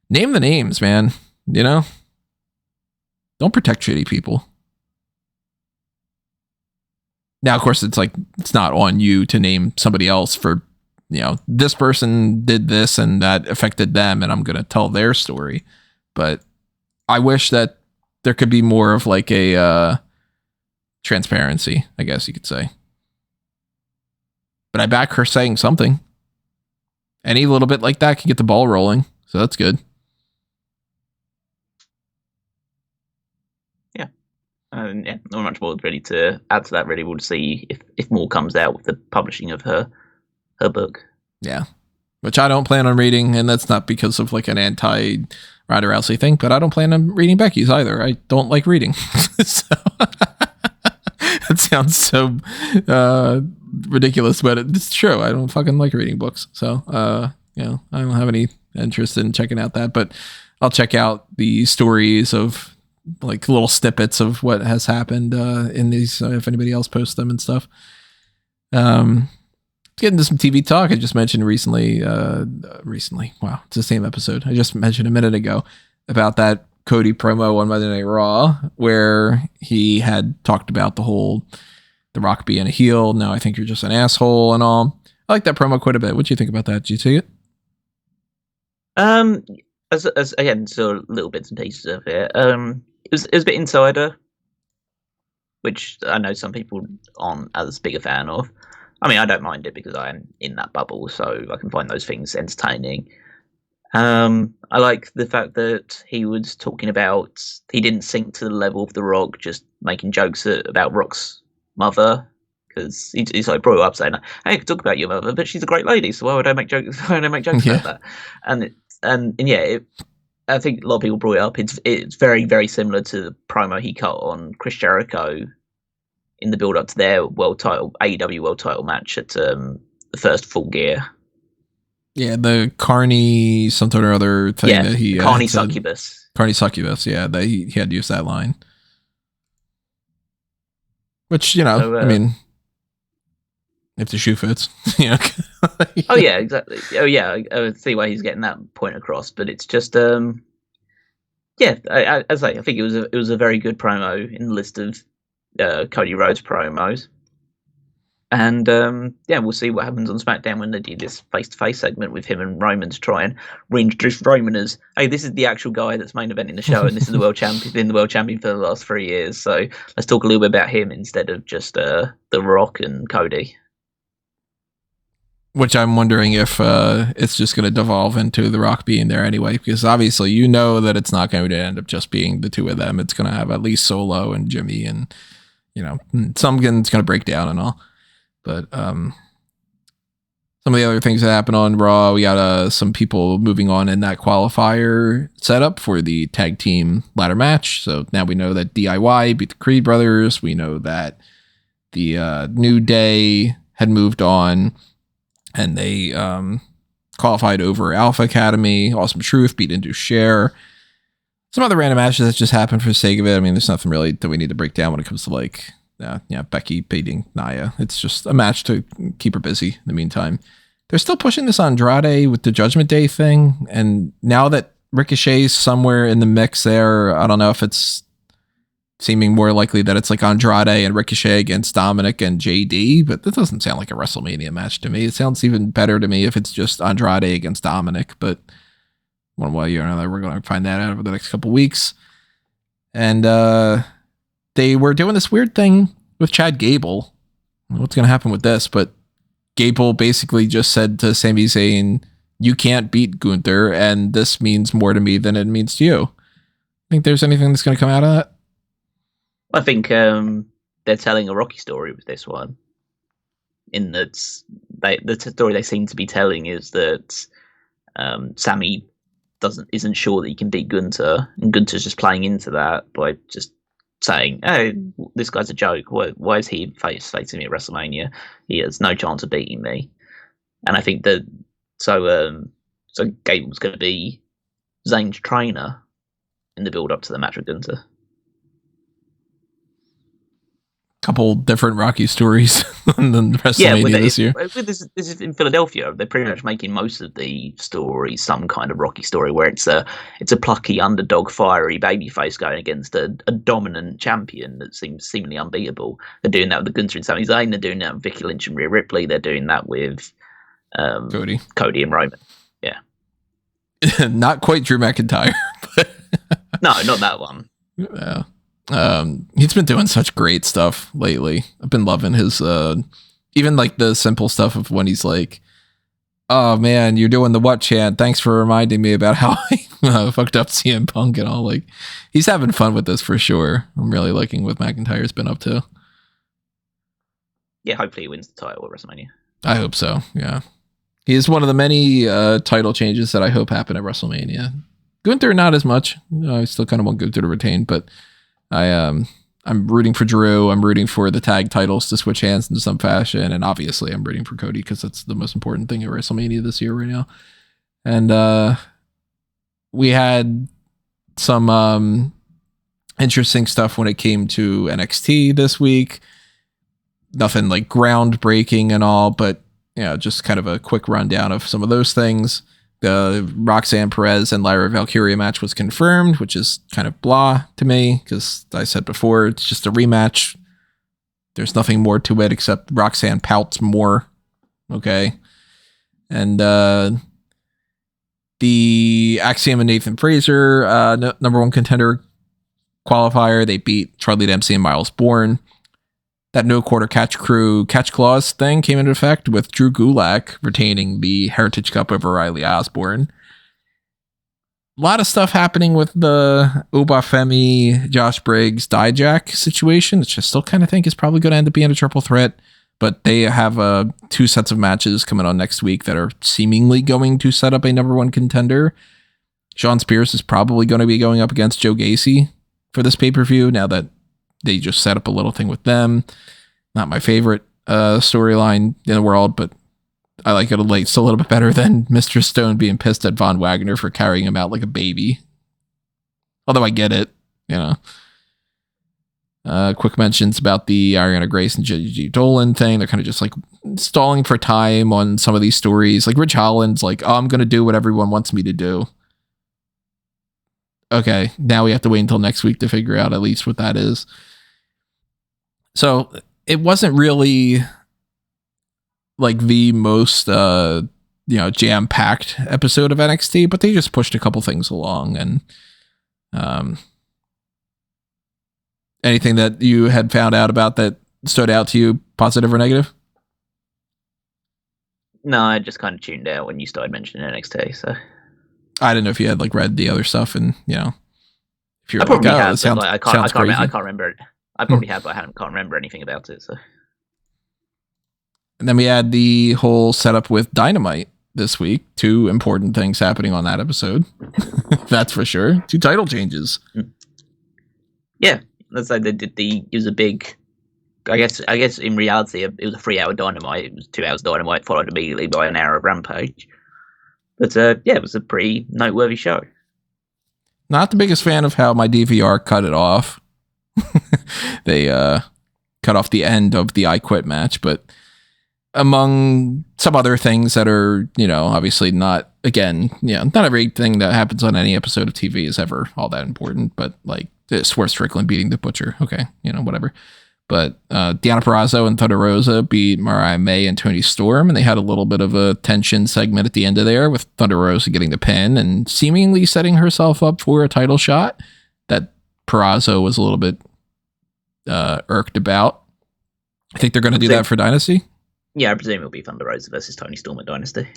Name the names, man. Don't protect shitty people. Now, of course, it's like, it's not on you to name somebody else for, this person did this and that affected them, and I'm going to tell their story. But I wish that there could be more of like a transparency, I guess you could say. But I back her saying something. Any little bit like that can get the ball rolling. So that's good. Not much more really to add to that. Really, we'll see if more comes out with the publishing of her book. Yeah, which I don't plan on reading, and that's not because of like an anti Ronda Rousey thing, but I don't plan on reading Becky's either. I don't like reading, so that sounds so ridiculous, but it's true. I don't fucking like reading books, so I don't have any interest in checking out that, but I'll check out the stories of like little snippets of what has happened in these, if anybody else posts them and stuff. Get into some TV talk. I just mentioned recently. Wow, it's the same episode. I just mentioned a minute ago about that Cody promo on Monday Night Raw where he had talked about The Rock being a heel. Now I think you're just an asshole and all. I like that promo quite a bit. What do you think about that? Did you see it? As again, so little bits and pieces of it. It was a bit insider, which I know some people aren't as big a fan of. I mean, I don't mind it because I am in that bubble, so I can find those things entertaining. I like the fact that he was talking about he didn't sink to the level of The Rock, just making jokes about Rock's mother, because he's like brought up saying, "Hey, I could talk about your mother, but she's a great lady, so why would I make jokes? Why would I make jokes about that?" And I think a lot of people brought it up. It's very, very similar to the promo he cut on Chris Jericho in the build up to their AEW world title match at the first Full Gear. Yeah, the Carney something or other thing that he Carney Succubus. Carney Succubus, yeah, that he had used that line. Which, I mean, if the shoe fits, Oh yeah, exactly. Oh yeah, I see why he's getting that point across, but it's just I think it was a very good promo in the list of Cody Rhodes promos. And we'll see what happens on SmackDown when they do this face-to-face segment with him and Roman to try and reintroduce Roman as, hey, this is the actual guy that's main eventing the show, and this is the world champion, been the world champion for the last 3 years. So let's talk a little bit about him instead of just The Rock and Cody. Which I'm wondering if it's just going to devolve into The Rock being there anyway, because obviously that it's not going to end up just being the two of them. It's going to have at least Solo and Jimmy, and something's going to break down and all. But some of the other things that happen on Raw, we got some people moving on in that qualifier setup for the tag team ladder match. So now we know that DIY beat the Creed brothers. We know that the New Day had moved on, and they qualified over Alpha Academy. Awesome Truth beat Into Share. Some other random matches that just happened for the sake of it. I mean, there's nothing really that we need to break down when it comes to Becky beating Nia. It's just a match to keep her busy in the meantime. They're still pushing this Andrade with the Judgment Day thing, and now that Ricochet's somewhere in the mix there, I don't know if it's seeming more likely that it's like Andrade and Ricochet against Dominic and JD, but that doesn't sound like a WrestleMania match to me. It sounds even better to me if it's just Andrade against Dominic, but one way or another, we're going to find that out over the next couple weeks. And they were doing this weird thing with Chad Gable. What's going to happen with this? But Gable basically just said to Sami Zayn, you can't beat Gunther, and this means more to me than it means to you. Think there's anything that's going to come out of that? I think they're telling a Rocky story with this one. In that, the story they seem to be telling is that Sami isn't sure that he can beat Gunther, and Gunther's just playing into that by just saying, "Oh, this guy's a joke. Why is he facing me at WrestleMania? He has no chance of beating me." And I think that so Gable's going to be Zayn's trainer in the build up to the match with Gunther. Couple different Rocky stories than WrestleMania this year. This is in Philadelphia. They're pretty much making most of the stories some kind of Rocky story where it's a plucky underdog, fiery babyface going against a dominant champion that seems seemingly unbeatable. They're doing that with Gunther and Sami Zayn. They're doing that with Becky Lynch and Rhea Ripley. They're doing that with Cody and Roman. Yeah, not quite Drew McIntyre, but no, not that one. Yeah. He's been doing such great stuff lately. I've been loving his even like the simple stuff of when he's like, "Oh man, you're doing the what chant. Thanks for reminding me about how I fucked up CM Punk and all." Like, he's having fun with this for sure. I'm really liking what McIntyre's been up to. Yeah, hopefully he wins the title at WrestleMania. I hope so. Yeah, he is one of the many title changes that I hope happen at WrestleMania. Gunther, not as much. I still kind of want Gunther to retain, but I'm rooting for Drew. I'm rooting for the tag titles to switch hands in some fashion, and obviously I'm rooting for Cody because that's the most important thing at WrestleMania this year right now. And we had some interesting stuff when it came to NXT this week. Nothing like groundbreaking and all, but just kind of a quick rundown of some of those things. The Roxanne Perez and Lyra Valkyria match was confirmed, which is kind of blah to me because I said before, it's just a rematch. There's nothing more to it except Roxanne pouts more. Okay. And the Axiom and Nathan Fraser, number one contender qualifier, they beat Charlie Dempsey and Miles Bourne. That no quarter catch clause thing came into effect with Drew Gulak retaining the Heritage Cup over Riley Osborne. A lot of stuff happening with the Obafemi, Josh Briggs, Dijak situation, which I still kind of think is probably going to end up being a triple threat. but they have 2 sets of matches coming on next week that are seemingly going to set up a number 1 contender. Sean Spears is probably going to be going up against Joe Gacy for this pay-per-view now that they just set up a little thing with them. Not my favorite storyline in the world, but I like it a little bit better than Mr. Stone being pissed at Von Wagner for carrying him out like a baby. Although I get it, you know. Quick mentions about the Ariana Grace and Gigi Dolan thing. They're kind of just like stalling for time on some of these stories. Like Rich Holland's like, oh, I'm going to do what everyone wants me to do. Okay, now we have to wait until next week to figure out at least what that is. So it wasn't really like the most, jam-packed episode of NXT, but they just pushed a couple things along. And anything that you had found out about that stood out to you, positive or negative? No, I just kind of tuned out when you started mentioning NXT, so... I didn't know if you had like read the other stuff and, you know, if you're I probably have, sounds, like, I can't remember it. I probably have, but I can't remember anything about it. So, and then we had the whole setup with Dynamite this week. 2 important things happening on that episode. That's for sure. 2 title changes. Yeah, that's like they did it was a big. I guess in reality it was a 3-hour Dynamite. It was 2 hours Dynamite followed immediately by an hour of Rampage. But it was a pretty noteworthy show. Not the biggest fan of how my DVR cut it off. They cut off the end of the I Quit match, but among some other things that are, you know, obviously not, again, not everything that happens on any episode of TV is ever all that important, but like Swerve Strickland beating the Butcher. Okay, whatever. But Deonna Purrazzo and Thunder Rosa beat Mariah May and Toni Storm, and they had a little bit of a tension segment at the end of there with Thunder Rosa getting the pin and seemingly setting herself up for a title shot that Purrazzo was a little bit irked about. I think they're going to do that for Dynasty. Yeah, I presume it'll be Thunder Rosa versus Toni Storm at Dynasty.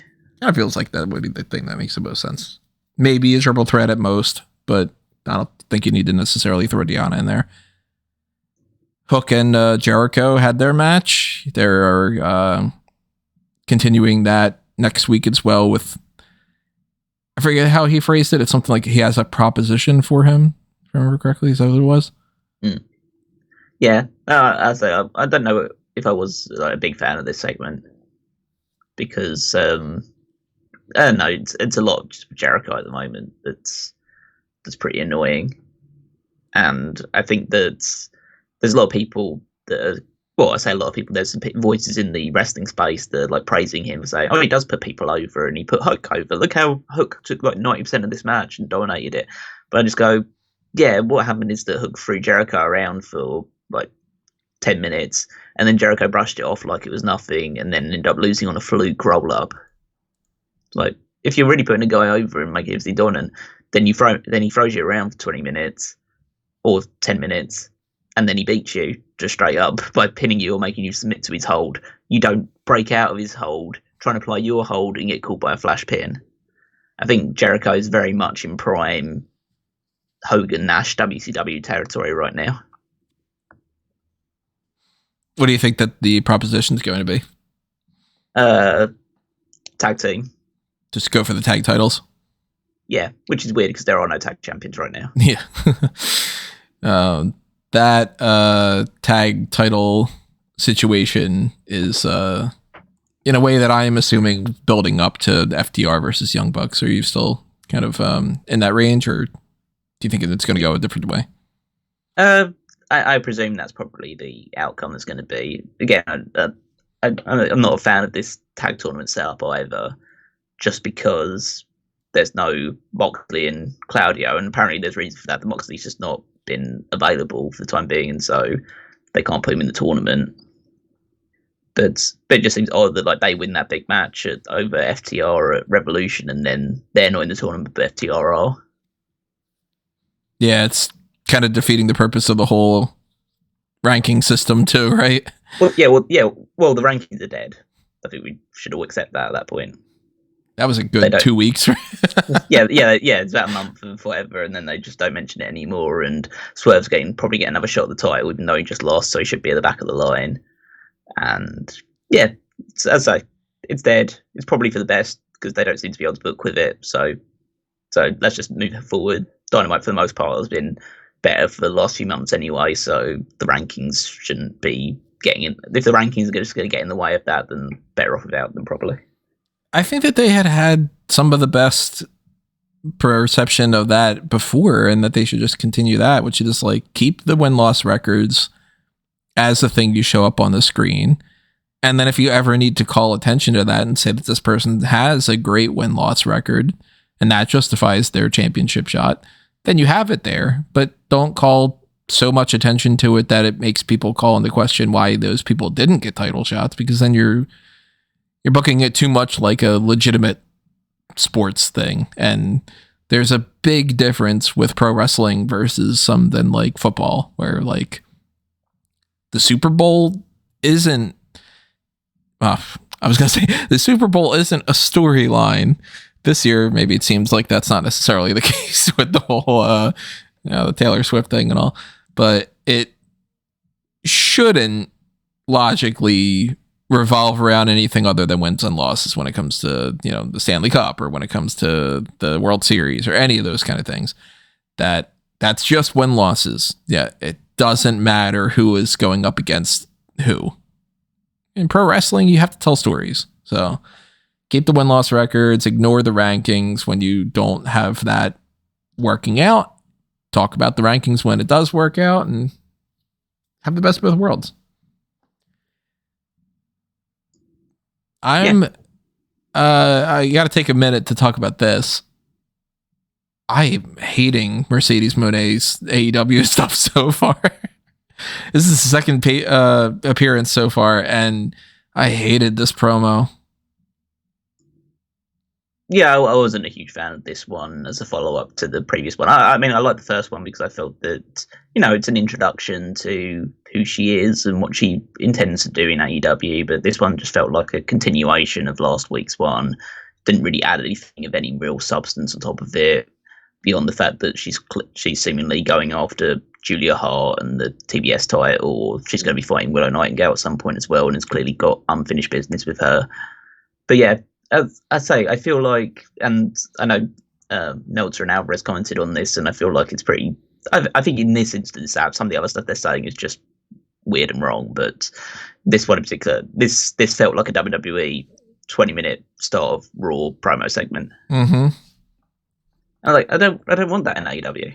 It feels like that would be the thing that makes the most sense. Maybe a triple threat at most, but I don't think you need to necessarily throw Deonna in there. Hook and Jericho had their match. They're continuing that next week as well with, I forget how he phrased it. It's something like he has a proposition for him, if I remember correctly. Is that what it was? Yeah. I don't know if I was a big fan of this segment because, I don't know, it's a lot just for Jericho at the moment. That's pretty annoying. And I think that there's a lot of people that are, well, I say a lot of people, there's some voices in the wrestling space that are like praising him, saying, oh, he does put people over and he put Hook over. Look how Hook took like 90% of this match and dominated it. But I just go, yeah, what happened is that Hook threw Jericho around for like 10 minutes and then Jericho brushed it off like it was nothing and then ended up losing on a fluke roll up. Like, if you're really putting a guy over and making it dominant, then he throws you around for 20 minutes or 10 minutes. And then he beats you just straight up by pinning you or making you submit to his hold. You don't break out of his hold, try and apply your hold and get caught by a flash pin. I think Jericho is very much in prime Hogan Nash WCW territory right now. What do you think that the proposition is going to be? Tag team. Just go for the tag titles? Yeah, which is weird because there are no tag champions right now. Yeah. That tag title situation is in a way that I am assuming building up to the FTR versus Young Bucks. Are you still kind of in that range, or do you think it's going to go a different way? I presume that's probably the outcome that's going to be. Again, I'm not a fan of this tag tournament setup either, just because there's no Moxley and Claudio, and apparently there's reason for that. The Moxley's just not been available for the time being, and so they can't put him in the tournament. But it just seems odd that like they win that big match over FTR at Revolution, and then they're not in the tournament, but FTR are. Yeah, it's kind of defeating the purpose of the whole ranking system too, right? Well, the rankings are dead. I think we should all accept that at that point. That was a good 2 weeks. yeah, it's about a month or whatever, and then they just don't mention it anymore. And Swerve's probably get another shot at the title, even though he just lost, so he should be at the back of the line. And yeah, as I say, it's dead. It's probably for the best because they don't seem to be able to book with it. So let's just move forward. Dynamite, for the most part, has been better for the last few months anyway. So the rankings shouldn't be getting in. If the rankings are just going to get in the way of that, then better off without them, probably. I think that they had some of the best perception of that before, and that they should just continue that, which is like keep the win-loss records as the thing you show up on the screen. And then if you ever need to call attention to that and say that this person has a great win-loss record and that justifies their championship shot, then you have it there. But don't call so much attention to it that it makes people call into question why those people didn't get title shots, because then you're booking it too much like a legitimate sports thing. And there's a big difference with pro wrestling versus something like football, where like the Super Bowl isn't, I was going to say the Super Bowl isn't a storyline. This year, maybe it seems like that's not necessarily the case with the whole, the Taylor Swift thing and all, but it shouldn't logically revolve around anything other than wins and losses when it comes to, the Stanley Cup, or when it comes to the World Series, or any of those kind of things. That's just win losses. Yeah, it doesn't matter who is going up against who. In pro wrestling, you have to tell stories. So keep the win-loss records, ignore the rankings when you don't have that working out. Talk about the rankings when it does work out, and have the best of both worlds. I got to take a minute to talk about this. I'm hating Mercedes Moné's AEW stuff so far. This is the second appearance so far, and I hated this promo. Yeah, I wasn't a huge fan of this one as a follow-up to the previous one. I mean, I liked the first one because I felt that, it's an introduction to who she is and what she intends to do in AEW, but this one just felt like a continuation of last week's one. Didn't really add anything of any real substance on top of it, beyond the fact that she's seemingly going after Julia Hart and the TBS title. She's going to be fighting Willow Nightingale at some point as well, and has clearly got unfinished business with her. But yeah, as I say, I feel like, and I know Meltzer and Alvarez commented on this, and I feel like it's pretty. I think in this instance, some of the other stuff they're saying is just weird and wrong. But this one in particular, this felt like a WWE 20-minute start of Raw promo segment. Mm-hmm. I don't want that in AEW.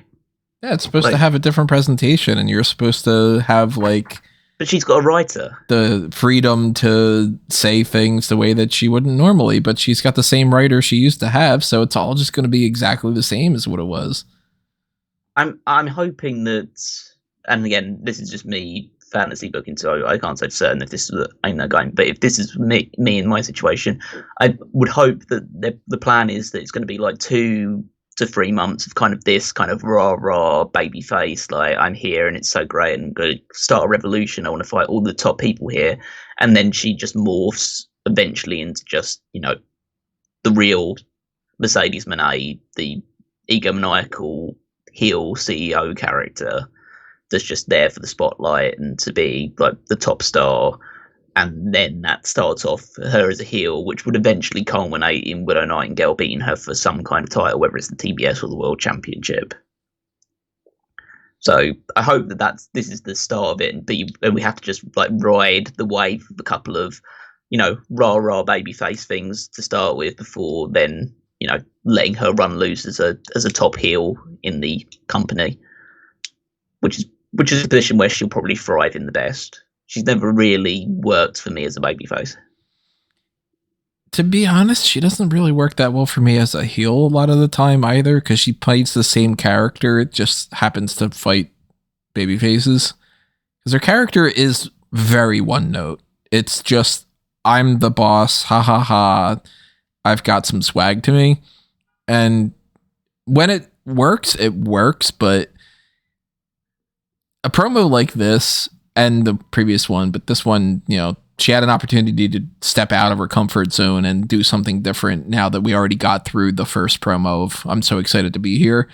Yeah, it's supposed to have a different presentation, and you're supposed to have But she's got a writer. The freedom to say things the way that she wouldn't normally, but she's got the same writer she used to have, so it's all just going to be exactly the same as what it was. I'm hoping that, and again, this is just me fantasy booking, so I can't say for certain if this is going. But if this is me in my situation, I would hope that the plan is that it's going to be like 2 to 3 months of kind of this kind of raw baby face, like I'm here and it's so great and I'm going to start a revolution. I want to fight all the top people here, and then she just morphs eventually into just the real Mercedes Moné, the egomaniacal heel CEO character that's just there for the spotlight and to be like the top star. And then that starts off her as a heel, which would eventually culminate in Willow Nightingale beating her for some kind of title, whether it's the TBS or the World Championship. So I hope this is the start of it, and we have to just ride the wave of a couple of, rah babyface things to start with before then, letting her run loose as a top heel in the company, which is a position where she'll probably thrive in the best. She's never really worked for me as a babyface. To be honest, she doesn't really work that well for me as a heel a lot of the time either, because she plays the same character. It just happens to fight babyfaces. Because her character is very one note. It's just, I'm the boss, ha ha ha, I've got some swag to me. And when it works, but a promo like this, and the previous one, but this one, she had an opportunity to step out of her comfort zone and do something different now that we already got through the first promo of I'm so excited to be here.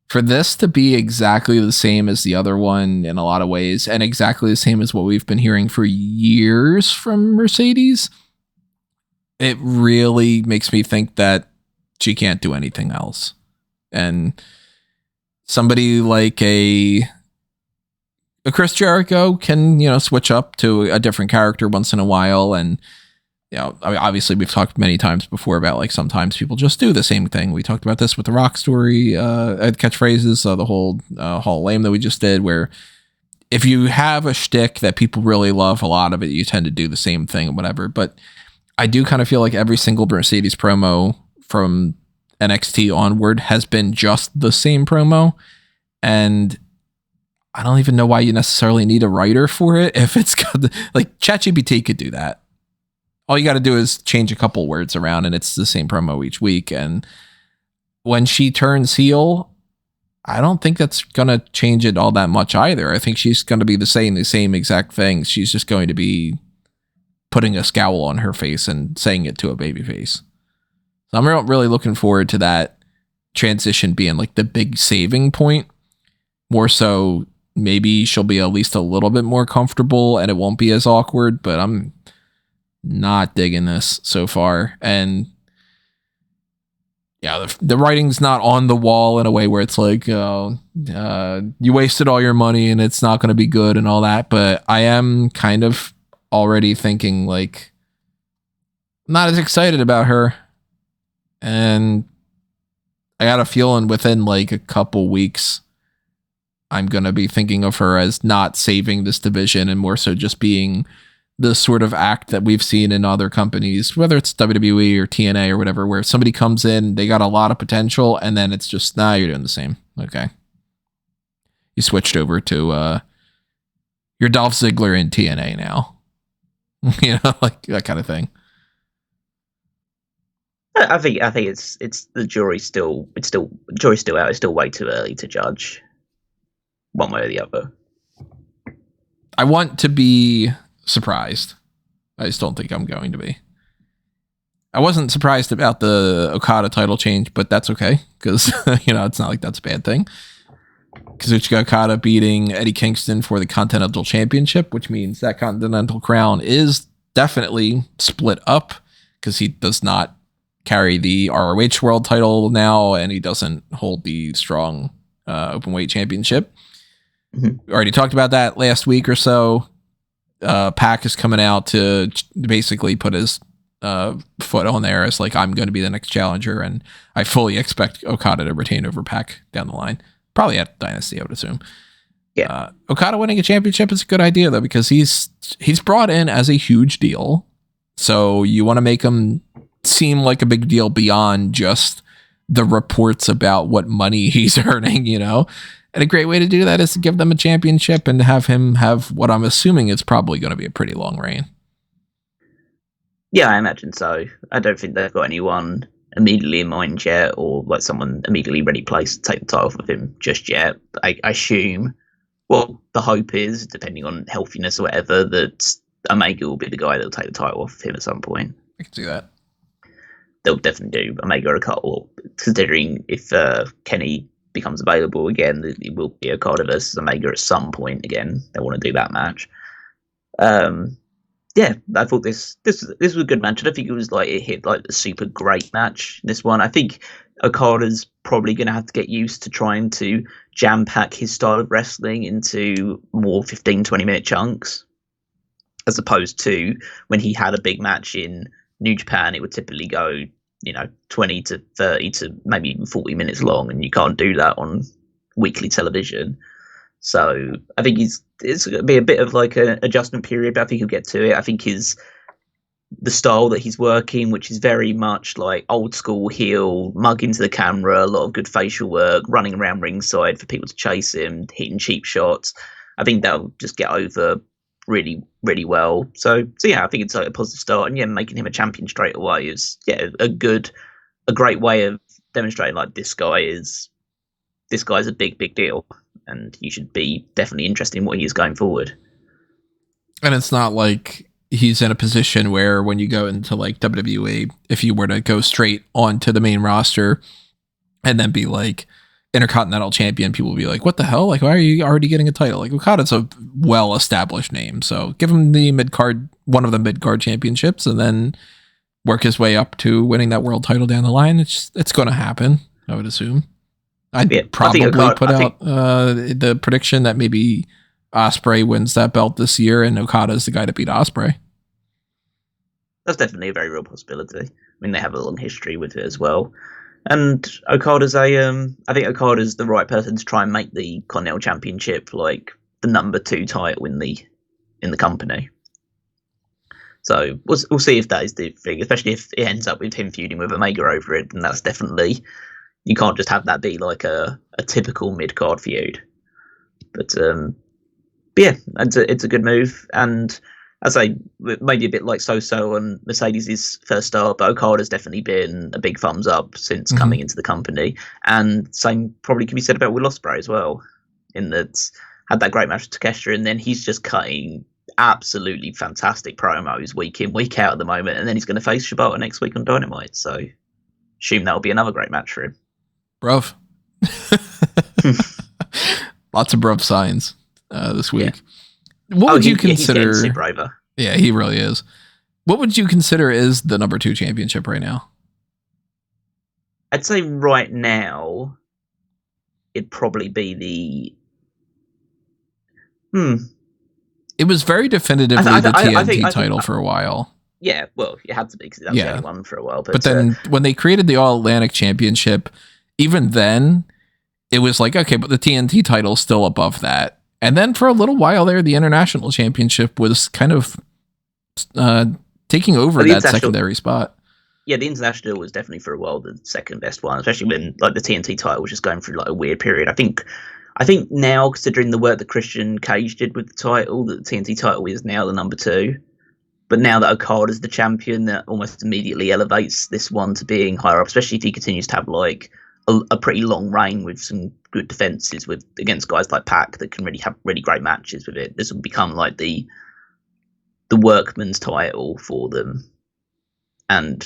for this to be exactly the same as the other one in a lot of ways, and exactly the same as what we've been hearing for years from Mercedes, it really makes me think that she can't do anything else. And somebody like a Chris Jericho can, switch up to a different character once in a while. And, I mean, obviously we've talked many times before about like sometimes people just do the same thing. We talked about this with the Rock story, catchphrases, the whole Hall of Lame that we just did, where if you have a shtick that people really love, a lot of it, you tend to do the same thing and whatever. But I do kind of feel like every single Mercedes promo from NXT onward has been just the same promo. And I don't even know why you necessarily need a writer for it. If it's got like ChatGPT could do that. All you got to do is change a couple words around and it's the same promo each week. And when she turns heel, I don't think that's going to change it all that much either. I think she's going to be the same exact thing. She's just going to be putting a scowl on her face and saying it to a baby face. So I'm really looking forward to that transition being like the big saving point. More so, maybe she'll be at least a little bit more comfortable and it won't be as awkward, but I'm not digging this so far. And yeah, the writing's not on the wall in a way where it's like, you wasted all your money and it's not going to be good and all that. But I am kind of already thinking like, not as excited about her. And I got a feeling within like a couple weeks, I'm going to be thinking of her as not saving this division and more so just being the sort of act that we've seen in other companies, whether it's WWE or TNA or whatever, where somebody comes in, they got a lot of potential, and then it's just, you're doing the same. Okay. You switched over to your Dolph Ziggler in TNA now. Like that kind of thing. I think it's the jury's still out. It's still way too early to judge one way or the other. I want to be surprised. I just don't think I'm going to be. I wasn't surprised about the Okada title change, but that's okay because it's not like that's a bad thing. Kazuchika Okada beating Eddie Kingston for the Continental Championship, which means that Continental crown is definitely split up because he does not carry the ROH World title now, and he doesn't hold the strong openweight championship. Mm-hmm. We already talked about that last week or so. Pac is coming out to basically put his foot on there as like, I'm going to be the next challenger, and I fully expect Okada to retain over Pac down the line. Probably at Dynasty, I would assume. Yeah. Okada winning a championship is a good idea though, because he's brought in as a huge deal. So you want to make him seem like a big deal beyond just the reports about what money he's earning, And a great way to do that is to give them a championship and to have him have what I'm assuming is probably going to be a pretty long reign. Yeah, I imagine so. I don't think they've got anyone immediately in mind yet, or like someone immediately ready placed to take the title from him just yet. I assume, well, the hope is, depending on healthiness or whatever, that Omega will be the guy that will take the title off of him at some point. I can see that. They'll definitely do Omega Okada, considering if Kenny becomes available again, it will be Okada versus Omega at some point again. They want to do that match. Yeah, I thought this was a good match. I don't think it was like it hit like a super great match. This one, I think Okada's probably going to have to get used to trying to jam pack his style of wrestling into more 15-20 minute chunks, as opposed to when he had a big match in New Japan, it would typically go 20 to 30 to maybe even 40 minutes long, and you can't do that on weekly television. So I think it's going to be a bit of like an adjustment period, but I think he'll get to it. I think the style that he's working, which is very much like old school heel, mug into the camera, a lot of good facial work, running around ringside for people to chase him, hitting cheap shots. I think that'll just get over really, really well. So yeah, I think it's like a positive start, and making him a champion straight away is a great way of demonstrating like this guy's a big deal, and you should be definitely interested in what he is going forward. And it's not like he's in a position where when you go into like WWE, if you were to go straight onto the main roster and then be like Intercontinental Champion, people will be like, what the hell? Like, why are you already getting a title? Like, Okada's a well-established name, so give him the mid-card, one of the mid-card championships, and then work his way up to winning that world title down the line. It's going to happen, I would assume. I'd probably put out the prediction that maybe Ospreay wins that belt this year, and Okada's the guy to beat Ospreay. That's definitely a very real possibility. I mean, they have a long history with it as well. And Okada's I think Okada's the right person to try and make the Continental Championship like the number 2 title in the company. So we'll see if that is the thing, especially if it ends up with him feuding with Omega over it. And that's definitely, you can't just have that be like a typical mid-card feud. But yeah, it's a good move. And I say maybe a bit like So-So on Mercedes' first start, but Okada's definitely been a big thumbs up since coming into the company. And same probably can be said about Will Ospreay as well, in that had that great match with Takeshita, and then he's just cutting absolutely fantastic promos week in, week out at the moment, and then he's going to face Shibata next week on Dynamite. So assume that'll be another great match for him. Bruv. Lots of bruv signs this week. Yeah. What would you consider? He's super over. Yeah, he really is. What would you consider is the number 2 championship right now? I'd say right now, it'd probably be the. It was very definitively the TNT title for a while. Yeah, well, it had to be because that was the only one for a while. But then when they created the All Atlantic Championship, even then, it was like, okay, but the TNT title's still above that. And then for a little while there, the International Championship was kind of taking over that secondary spot. Yeah, the International was definitely for a while the second best one, especially when like the TNT title was just going through like a weird period. I think now, considering the work that Christian Cage did with the title, that the TNT title is now the number 2. But now that Okada's the champion, that almost immediately elevates this one to being higher up, especially if he continues to have like a pretty long reign with some good defenses against guys like Pac that can really have really great matches with it. This will become like the workman's title for them, So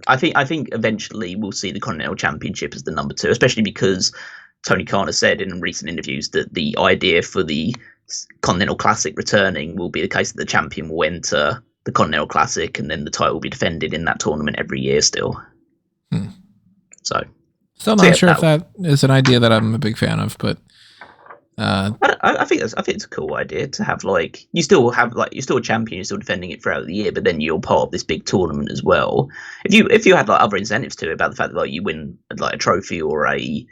I think eventually we'll see the Continental Championship as the number 2, especially because Tony Khan has said in recent interviews that the idea for the Continental Classic returning will be the case that the champion will enter the Continental Classic and then the title will be defended in that tournament every year still. So still not sure if that is an idea that I'm a big fan of, but I think it's a cool idea to have like you're still a champion, you're still defending it throughout the year, but then you're part of this big tournament as well. If you had like other incentives to it about the fact that like you win like a trophy or a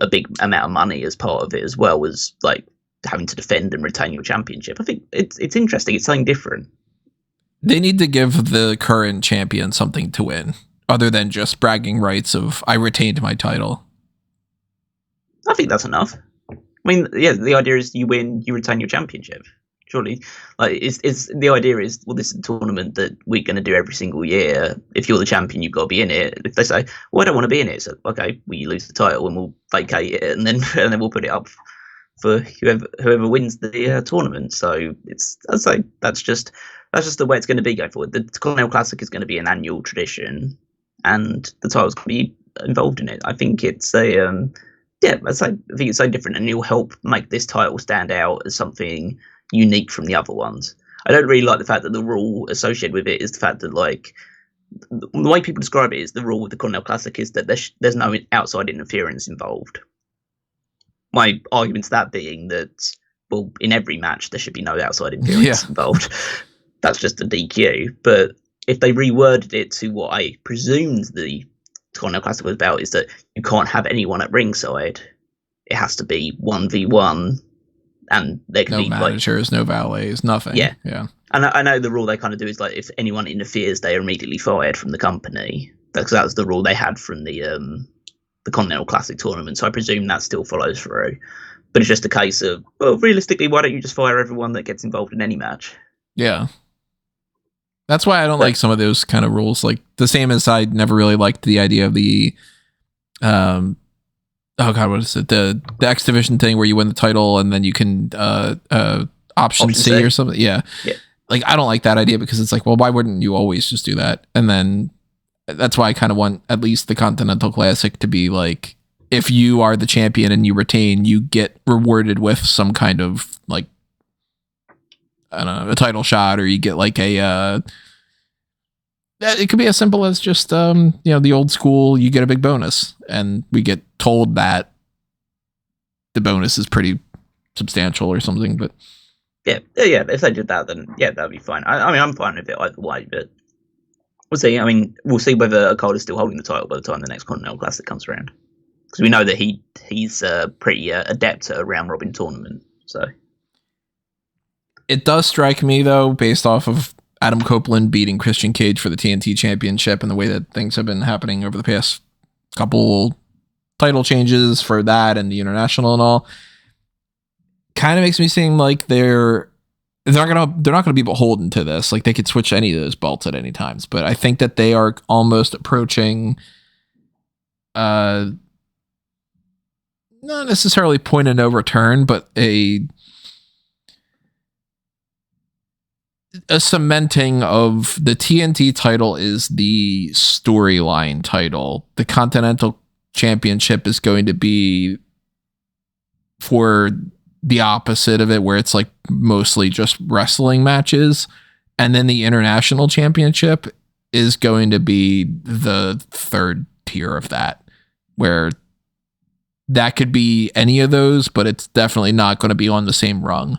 big amount of money as part of it as well as like having to defend and retain your championship, I think it's interesting. It's something different. They need to give the current champion something to win, other than just bragging rights of I retained my title. I think that's enough. I mean, yeah, the idea is you win, you retain your championship. Surely, like, it's the idea is, well, this is a tournament that we're going to do every single year. If you're the champion, you've got to be in it. If they say, well, I don't want to be in it, so okay, well, you lose the title and we'll vacate it, and then we'll put it up for whoever wins the tournament. So I'd say that's just the way it's going to be going forward. The Continental Classic is going to be an annual tradition, and the title's going to be involved in it. I think it's I think it's so different, and it'll help make this title stand out as something unique from the other ones. I don't really like the fact that the rule associated with it is the fact that, like, the way people describe it is the rule with the Continental Classic is that there's no outside interference involved. My argument to that being that, well, in every match there should be no outside interference involved. That's just a DQ. But if they reworded it to what I presumed the Continental Classic was about, is that you can't have anyone at ringside. It has to be 1v1, and there can be managers, no valets, nothing. Yeah. And I know the rule they kind of do is like if anyone interferes, they are immediately fired from the company. That's the rule they had from the Continental Classic tournament. So I presume that still follows through. But it's just a case of, well, realistically, why don't you just fire everyone that gets involved in any match? Yeah. That's why I don't like some of those kind of rules. Like the same as I never really liked the idea of the, what is it? The X Division thing where you win the title and then you can option C or something. Yeah. Like I don't like that idea because it's like, well, why wouldn't you always just do that? And then that's why I kind of want at least the Continental Classic to be like, if you are the champion and you retain, you get rewarded with some kind of like, I don't know, a title shot, or you get like a, it could be as simple as just, the old school, you get a big bonus, and we get told that the bonus is pretty substantial or something, but yeah, if they did that, then yeah, that'd be fine. I mean, I'm fine with it either way, but we'll see. I mean, we'll see whether Okada's still holding the title by the time the next Continental Classic comes around, because we know that he's pretty adept at a round robin tournament. So it does strike me, though, based off of Adam Copeland beating Christian Cage for the TNT Championship and the way that things have been happening over the past couple title changes for that and the international and all, kind of makes me seem like they're not gonna be beholden to this. Like, they could switch any of those belts at any times, but I think that they are almost approaching not necessarily point of no return, but a cementing of the TNT title is the storyline title. The Continental Championship is going to be for the opposite of it, where it's like mostly just wrestling matches. And then the International Championship is going to be the third tier of that, where that could be any of those, but it's definitely not going to be on the same rung.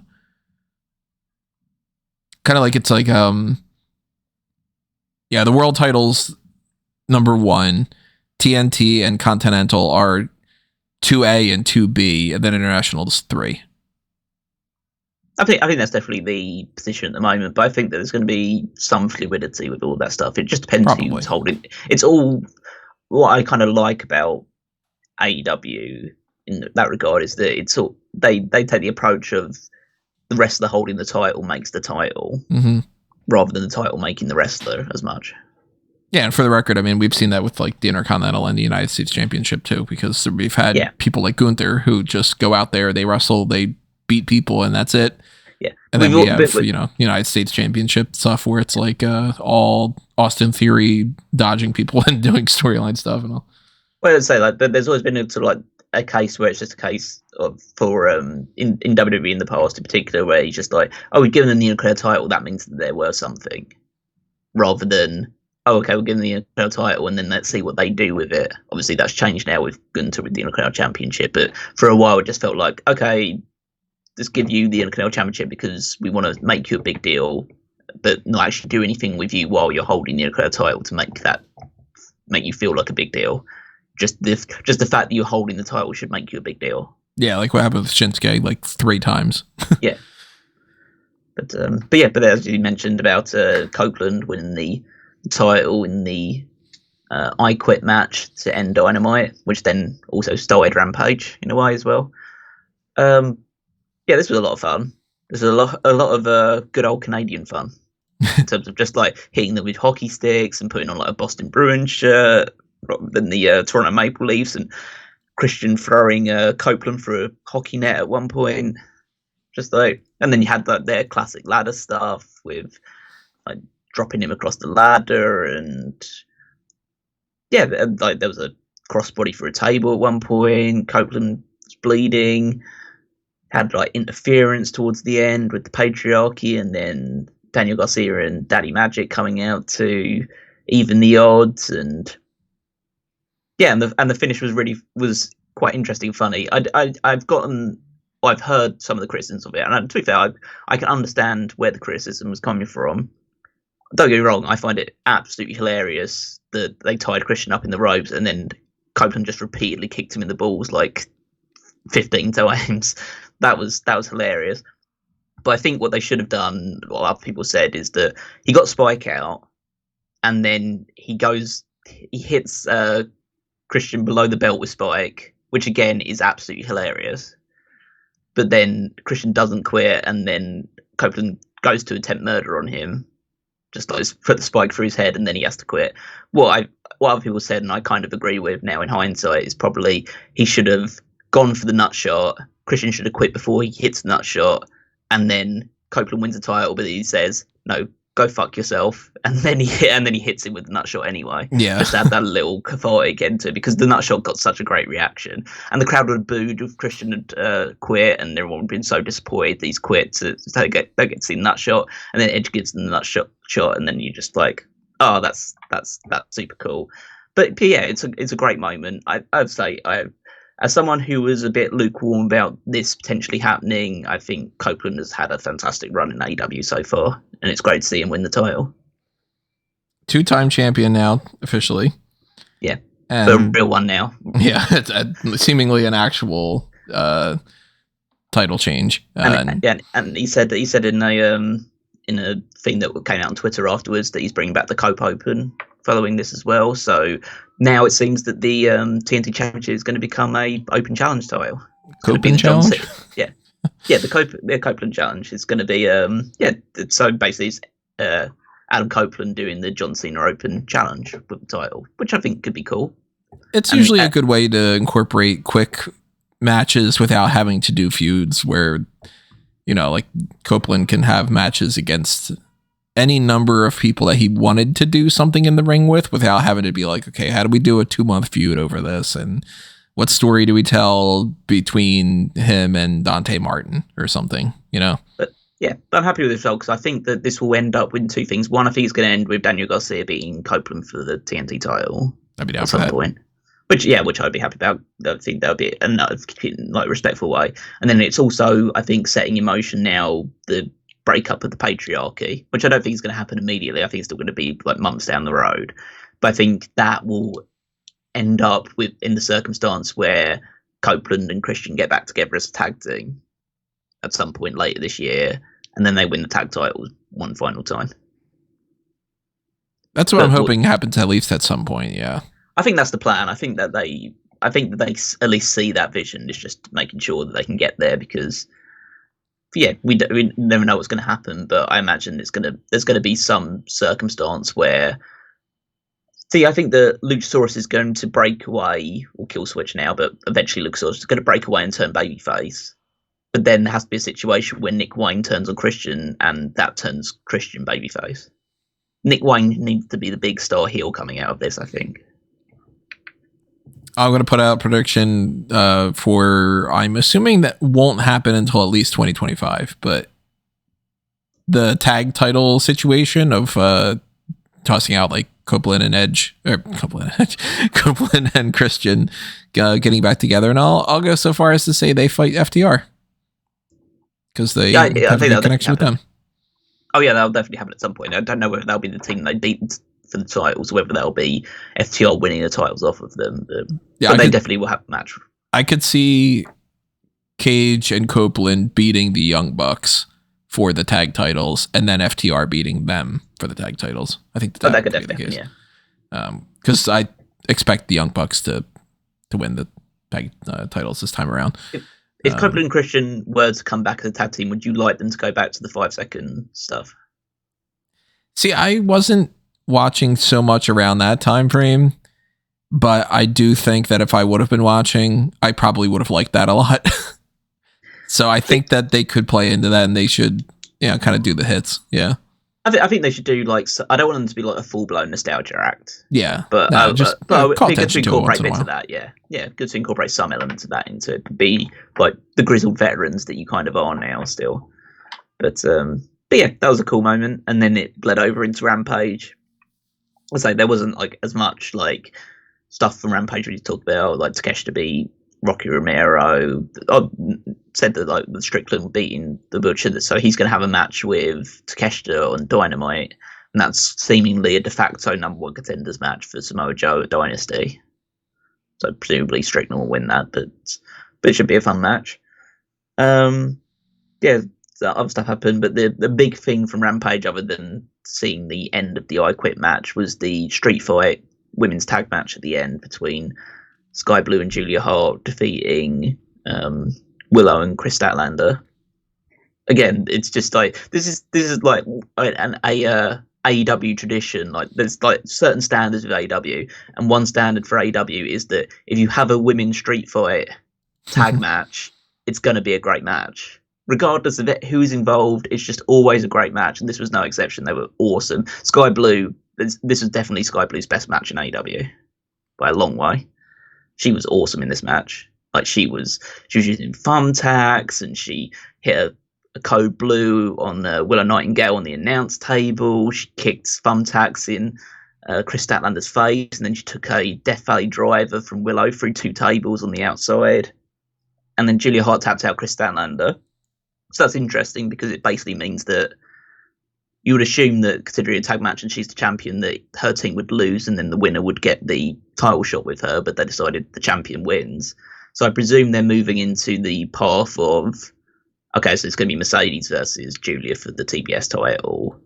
Kind of like it's like the world titles number 1, TNT and Continental are 2A and 2B, and then International is 3. I think that's definitely the position at the moment, but I think that there's going to be some fluidity with all that stuff. It just depends who's holding. It's all what I kind of like about AEW in that regard is that it's all they take the approach of the wrestler holding the title makes the title, rather than the title making the wrestler as much. Yeah, and for the record, I mean, we've seen that with like the Intercontinental and the United States Championship too, because we've had people like Gunther who just go out there, they wrestle, they beat people, and that's it. Yeah, and then we have United States Championship stuff where it's like all Austin Theory dodging people and doing storyline stuff and all. Well, I'd say like there's always been a sort of like a case where it's just a case of for in WWE in the past in particular, where he's just like, oh, we've given them the Intercontinental title, that means that they're worth something, rather than, oh, okay, we're giving the Intercontinental title and then let's see what they do with it. Obviously that's changed now with Gunther with the Intercontinental Championship, but for a while it just felt like, okay, just give you the Intercontinental Championship because we want to make you a big deal, but not actually do anything with you while you're holding the Intercontinental title to make you feel like a big deal. Just the fact that you're holding the title should make you a big deal. Yeah, like what happened with Shinsuke like 3 times. Yeah. But as you mentioned about Copeland winning the title in the I Quit match to end Dynamite, which then also started Rampage in a way as well. Yeah, this was a lot of fun. There's a lot of good old Canadian fun in terms of just like hitting them with hockey sticks and putting on like a Boston Bruins shirt rather than the Toronto Maple Leafs, and Christian throwing Copeland through a hockey net at one point. Just like, and then you had like their classic ladder stuff with like dropping him across the ladder, and yeah, like there was a crossbody for a table at one point. Copeland was bleeding. Had like interference towards the end with the patriarchy, and then Daniel Garcia and Daddy Magic coming out to even the odds, and yeah, and the finish was quite interesting, funny. I've heard some of the criticisms of it, and to be fair, I can understand where the criticism was coming from. Don't get me wrong, I find it absolutely hilarious that they tied Christian up in the ropes and then Copeland just repeatedly kicked him in the balls like 15 times. That was hilarious. But I think what they should have done, what other people said, is that he got Spike out, and then he hits Christian below the belt with Spike, which again is absolutely hilarious. But then Christian doesn't quit, and then Copeland goes to attempt murder on him, just like put the spike through his head, and then he has to quit. What other people said, and I kind of agree with now in hindsight, is probably he should have gone for the nut shot. Christian should have quit before he hits the nut shot, and then Copeland wins the title, but he says, no, go fuck yourself, and then he hits him with the nut shot anyway. Yeah. Just add that little cathartic end to it, because the nut shot got such a great reaction, and the crowd would have booed if Christian had quit, and everyone would have been so disappointed that he's quit. So they get to see the nut shot, and then Edge gives them the nut shot, and then you just like, oh, that's super cool. But yeah, it's a great moment. I'd say as someone who was a bit lukewarm about this potentially happening, I think Copeland has had a fantastic run in AEW so far, and it's great to see him win the title. 2-time champion now, officially. Yeah, and the real one now. Yeah, it's seemingly an actual title change. And he said in a thing that came out on Twitter afterwards that he's bringing back the Cope Open following this as well. So now it seems that the TNT Championship is going to become a open challenge title. Copeland challenge? Yeah. Yeah, the Copeland challenge is going to be so basically it's Adam Copeland doing the John Cena Open challenge with the title, which I think could be cool. It's usually a good way to incorporate quick matches without having to do feuds where, you know, like Copeland can have matches against any number of people that he wanted to do something in the ring with without having to be like, okay, how do we do a 2-month feud over this? And what story do we tell between him and Dante Martin or something, you know? But I'm happy with this result because I think that this will end up with two things. One, I think it's going to end with Daniel Garcia beating Copeland for the TNT title at some point. Which I'd be happy about. I think that would be a respectful way. And then it's also, I think, setting in motion now the breakup of the patriarchy, which I don't think is going to happen immediately. I think it's still going to be like months down the road. But I think that will end up in the circumstance where Copeland and Christian get back together as a tag team at some point later this year, and then they win the tag titles one final time. That's what I'm hoping happens at least at some point. Yeah. I think that's the plan. I think that they at least see that vision. It's just making sure that they can get there because, we never know what's going to happen. But I imagine there's going to be some circumstance where, I think that Luchasaurus is going to break away or kill switch now, but eventually Luchasaurus is going to break away and turn babyface. But then there has to be a situation where Nick Wayne turns on Christian, and that turns Christian babyface. Nick Wayne needs to be the big star heel coming out of this, I think. I'm going to put out a prediction for, I'm assuming that won't happen until at least 2025, but the tag title situation of tossing out like Copeland and Christian getting back together. And I'll go so far as to say they fight FTR because they have a good connection with them. Oh yeah, that'll definitely happen at some point. I don't know whether that'll be the team they beat for the titles, whether they'll be FTR winning the titles off of them. But they definitely will have a match. I could see Cage and Copeland beating the Young Bucks for the tag titles, and then FTR beating them for the tag titles. I think that could definitely be the case. Because I expect the Young Bucks to win the tag titles this time around. If Copeland and Christian were to come back as a tag team, would you like them to go back to the 5-second stuff? See, I wasn't watching so much around that time frame, but I do think that if I would have been watching, I probably would have liked that a lot. So I think that they could play into that, and they should, kind of do the hits. Yeah, I think they should do I don't want them to be like a full blown nostalgia act. Yeah, but just it'd be good to incorporate bits of that. Yeah, good to incorporate some elements of that into it. To be like the grizzled veterans that you kind of are now still. But yeah, that was a cool moment, and then it bled over into Rampage. I say there wasn't like as much like stuff from Rampage we talked about, like Takeshita beat Rocky Romero. I said that like the Strickland beating the Butcher, so he's going to have a match with Takeshita on Dynamite, and that's seemingly a de facto number one contenders match for Samoa Joe at Dynasty. So presumably Strickland will win that, but it should be a fun match. Yeah, other stuff happened, but the big thing from Rampage, other than seeing the end of the I Quit match, was the Street Fight women's tag match at the end between Sky Blue and Julia Hart defeating Willow and Chris Statlander. Again, it's just like this is like an AEW tradition. Like there's like certain standards of AEW, and one standard for AEW is that if you have a women's Street Fight tag match, it's going to be a great match. regardless of who's involved, it's just always a great match, and this was no exception. They were awesome. Sky Blue, this was definitely Sky Blue's best match in AEW by a long way. She was awesome in this match. Like she was using thumbtacks, and she hit a code blue on Willow Nightingale on the announce table. She kicked thumbtacks in Chris Statlander's face, and then she took a Death Valley driver from Willow through 2 tables on the outside. And then Julia Hart tapped out Chris Statlander. So that's interesting because it basically means that you would assume that, considering a tag match and she's the champion, that her team would lose and then the winner would get the title shot with her, but they decided the champion wins. So I presume they're moving into the path of, okay, so it's going to be Mercedes versus Julia for the TBS title.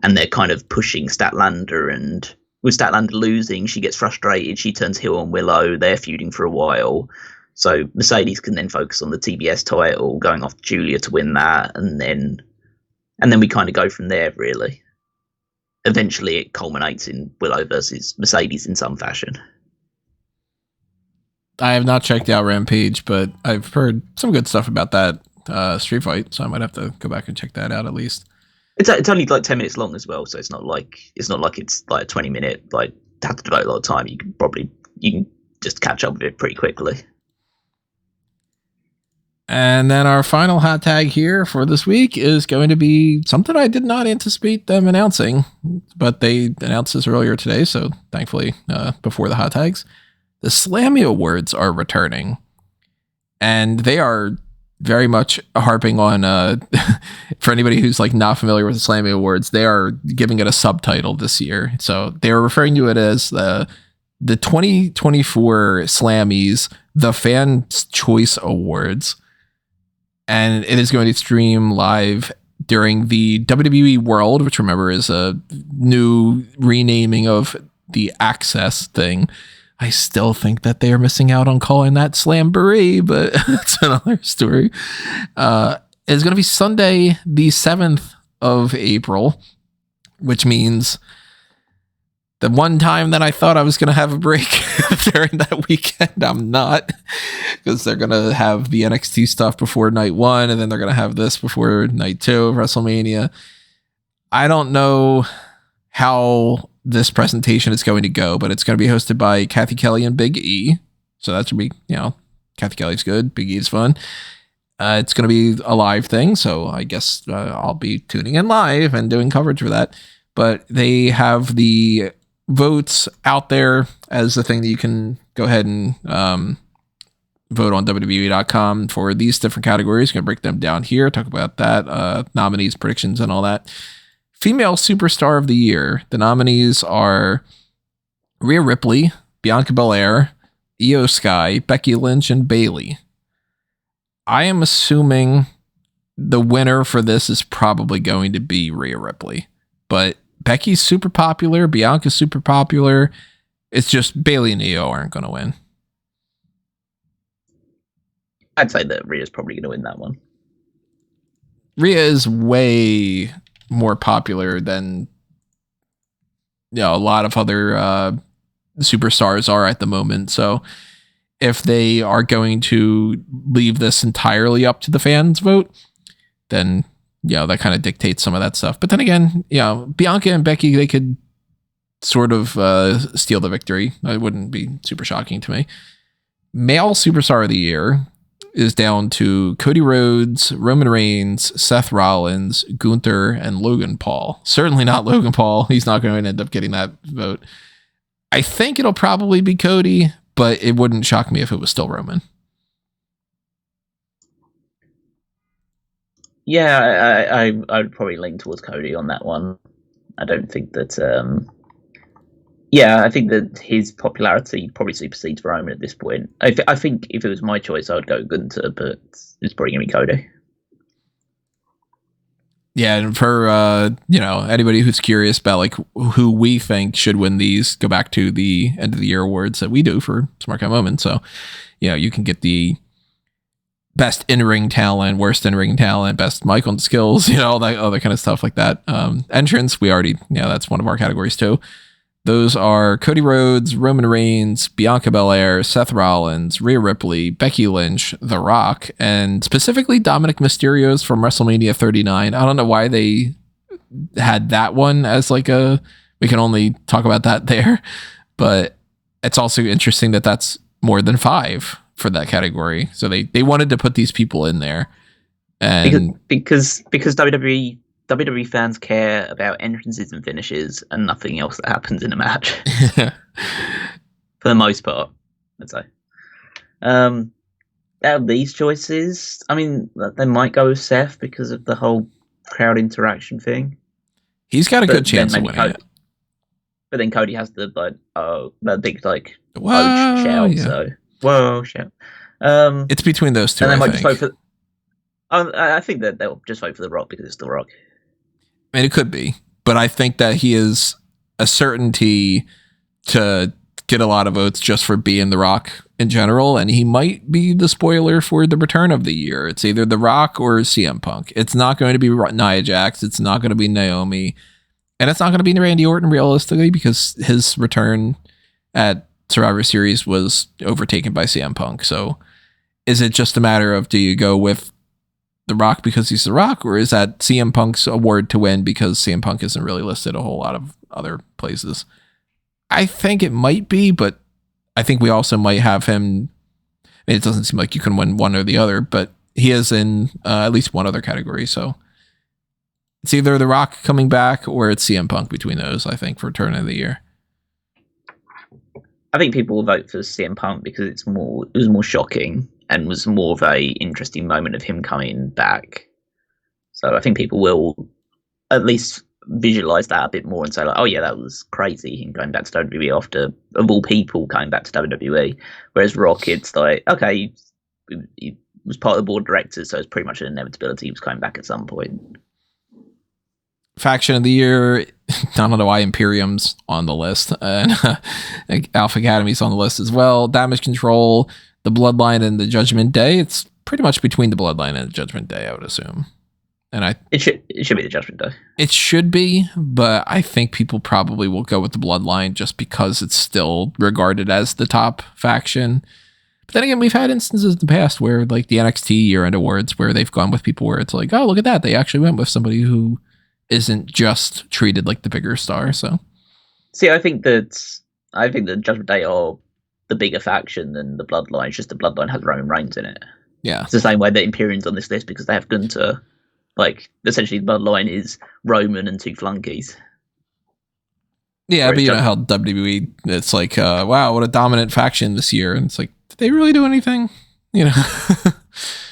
And they're kind of pushing Statlander, and with Statlander losing, she gets frustrated. She turns heel on Willow. They're feuding for a while. So Mercedes can then focus on the TBS title, going off Julia to win that, and then we kind of go from there, really. Eventually it culminates in Willow versus Mercedes in some fashion. I have not checked out Rampage, but I've heard some good stuff about that street fight, so I might have to go back and check that out at least. It's only like 10 minutes long as well, so it's not like it's like a 20-minute, like, have to devote a lot of time. You can just catch up with it pretty quickly. And then our final hot tag here for this week is going to be something I did not anticipate them announcing, but they announced this earlier today, so thankfully before the hot tags. The Slammy Awards are returning, and they are very much harping on, for anybody who's like not familiar with the Slammy Awards, they are giving it a subtitle this year. So they are referring to it as the 2024 Slammies, the Fans' Choice Awards. And it is going to stream live during the WWE World, which, remember, is a new renaming of the Access thing. I still think that they are missing out on calling that Slamboree, but that's another story. It's going to be Sunday, the 7th of April, which means the one time that I thought I was going to have a break during that weekend, I'm not, because they're going to have the NXT stuff before night 1, and then they're going to have this before night 2 of WrestleMania. I don't know how this presentation is going to go, but it's going to be hosted by Kathy Kelly and Big E. So that should be, Kathy Kelly's good. Big E is fun. It's going to be a live thing. So I guess I'll be tuning in live and doing coverage for that. But they have the votes out there as the thing that you can go ahead and vote on WWE.com for these different categories. Going to break them down here, talk about that, nominees, predictions, and all that. Female Superstar of the Year. The nominees are Rhea Ripley, Bianca Belair, Io Sky, Becky Lynch, and Bayley. I am assuming the winner for this is probably going to be Rhea Ripley, but Becky's super popular, Bianca's super popular. It's just Bayley and Io aren't going to win. I'd say that Rhea's probably going to win that one. Rhea is way more popular than a lot of other superstars are at the moment. So if they are going to leave this entirely up to the fans vote, then that kind of dictates some of that stuff. But then again, Bianca and Becky, they could sort of steal the victory. It wouldn't be super shocking to me. Male Superstar of the Year is down to Cody Rhodes, Roman Reigns, Seth Rollins, Gunther, and Logan Paul. Certainly not Logan Paul. He's not going to end up getting that vote. I think it'll probably be Cody, but it wouldn't shock me if it was still Roman. Yeah, I'd probably lean towards Cody on that one. I don't think that... I think that his popularity probably supersedes Roman at this point. I think if it was my choice, I would go Gunther, but it's probably going to be Cody. Yeah, and for anybody who's curious about like who we think should win these, go back to the end of the year awards that we do for Smark Moment. So, you can get the best in-ring talent, worst in-ring talent, best mic on skills, all that other kind of stuff like that. Entrance, we already, that's one of our categories too. Those are Cody Rhodes, Roman Reigns, Bianca Belair, Seth Rollins, Rhea Ripley, Becky Lynch, The Rock, and specifically Dominic Mysterio's from WrestleMania 39. I don't know why they had that one as like we can only talk about that there, but it's also interesting that that's more than 5 for that category. So they wanted to put these people in there. And because WWE fans care about entrances and finishes and nothing else that happens in a match. For the most part, I'd say. Out of these choices, I mean, they might go with Seth because of the whole crowd interaction thing. He's got a good chance of winning it. But then Cody has the big whoa, shout. Yeah. So whoa shout. It's between those two. And they might think. just vote for. I think that they'll just vote for The Rock because it's The Rock. I mean, it could be, but I think that he is a certainty to get a lot of votes just for being The Rock in general, and he might be the spoiler for the return of the year. It's either The Rock or CM Punk. It's not going to be Nia Jax. It's not going to be Naomi, and it's not going to be Randy Orton realistically because his return at Survivor Series was overtaken by CM Punk. So is it just a matter of do you go with The Rock because he's The Rock, or is that CM Punk's award to win because CM Punk isn't really listed a whole lot of other places? I think it might be, but I think we also might have him. I mean, it doesn't seem like you can win one or the other, but he is in at least one other category. So it's either The Rock coming back or it's CM Punk between those, I think, for turn of the year. I think people will vote for CM Punk because it was more shocking and was more of a interesting moment of him coming back. So I think people will at least visualize that a bit more and say like, oh yeah, that was crazy, him going back to WWE after, of all people, coming back to WWE. Whereas Rock, it's like, okay, he was part of the board of directors, so it's pretty much an inevitability he was coming back at some point. Faction of the year, I don't know why Imperium's on the list, and Alpha Academy's on the list as well. Damage Control, the Bloodline, and the Judgment Day. It's pretty much between the Bloodline and the Judgment Day, I would assume. And it should be the Judgment Day. It should be, but I think people probably will go with the Bloodline just because it's still regarded as the top faction. But then again, we've had instances in the past where like the NXT year-end awards where they've gone with people where it's like, oh, look at that, they actually went with somebody who isn't just treated like the bigger star. So, see, I think that Judgment Day are the bigger faction than the Bloodline. It's just the Bloodline has Roman Reigns in it. Yeah, it's the same way that Imperium's on this list because they have Gunther. Like, essentially, the Bloodline is Roman and 2 flunkies. Yeah, whereas but you know how WWE, it's like, wow, what a dominant faction this year. And it's like, did they really do anything? You know?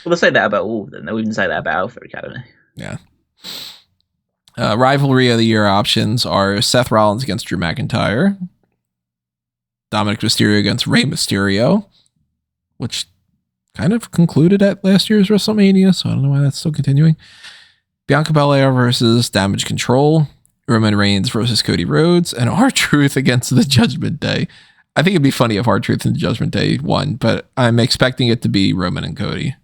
Well, they say that about all of them. They even say that about Alpha Academy. Yeah. Rivalry of the year options are Seth Rollins against Drew McIntyre, Dominic Mysterio against Rey Mysterio, which kind of concluded at last year's WrestleMania, so I don't know why that's still continuing. Bianca Belair versus Damage Control, Roman Reigns versus Cody Rhodes, and R-Truth against the Judgment Day. I think it'd be funny if R-Truth and the Judgment Day won, but I'm expecting it to be Roman and Cody.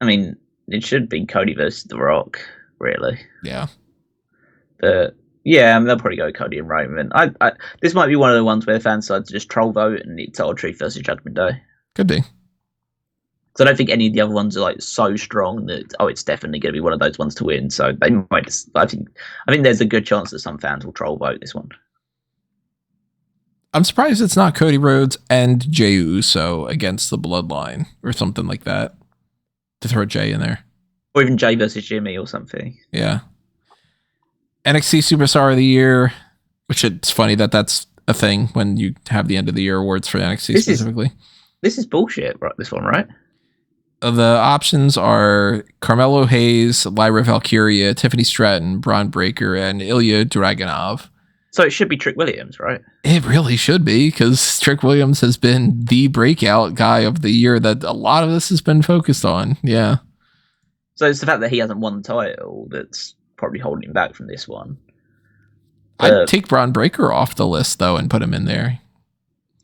I mean, it should be Cody versus The Rock, really. Yeah. But yeah, I mean, they'll probably go Cody and Roman. This might be one of the ones where the fans decide to just troll vote and it's R-Truth versus Judgment Day. Could be. So I don't think any of the other ones are like so strong that it's definitely going to be one of those ones to win. So they might just. I think there's a good chance that some fans will troll vote this one. I'm surprised it's not Cody Rhodes and Jey Uso against the Bloodline or something like that to throw Jey in there, or even Jey versus Jimmy or something. Yeah. NXT Superstar of the Year, which it's funny that that's a thing when you have the end of the year awards for NXT specifically. This is bullshit, right? This one, right? The options are Carmelo Hayes, Lyra Valkyria, Tiffany Stratton, Braun Breaker, and Ilya Dragunov. So it should be Trick Williams, right? It really should be, because Trick Williams has been the breakout guy of the year that a lot of this has been focused on. Yeah. So it's the fact that he hasn't won the title that's probably holding him back from this one. I'd take Braun Breaker off the list, though, and put him in there.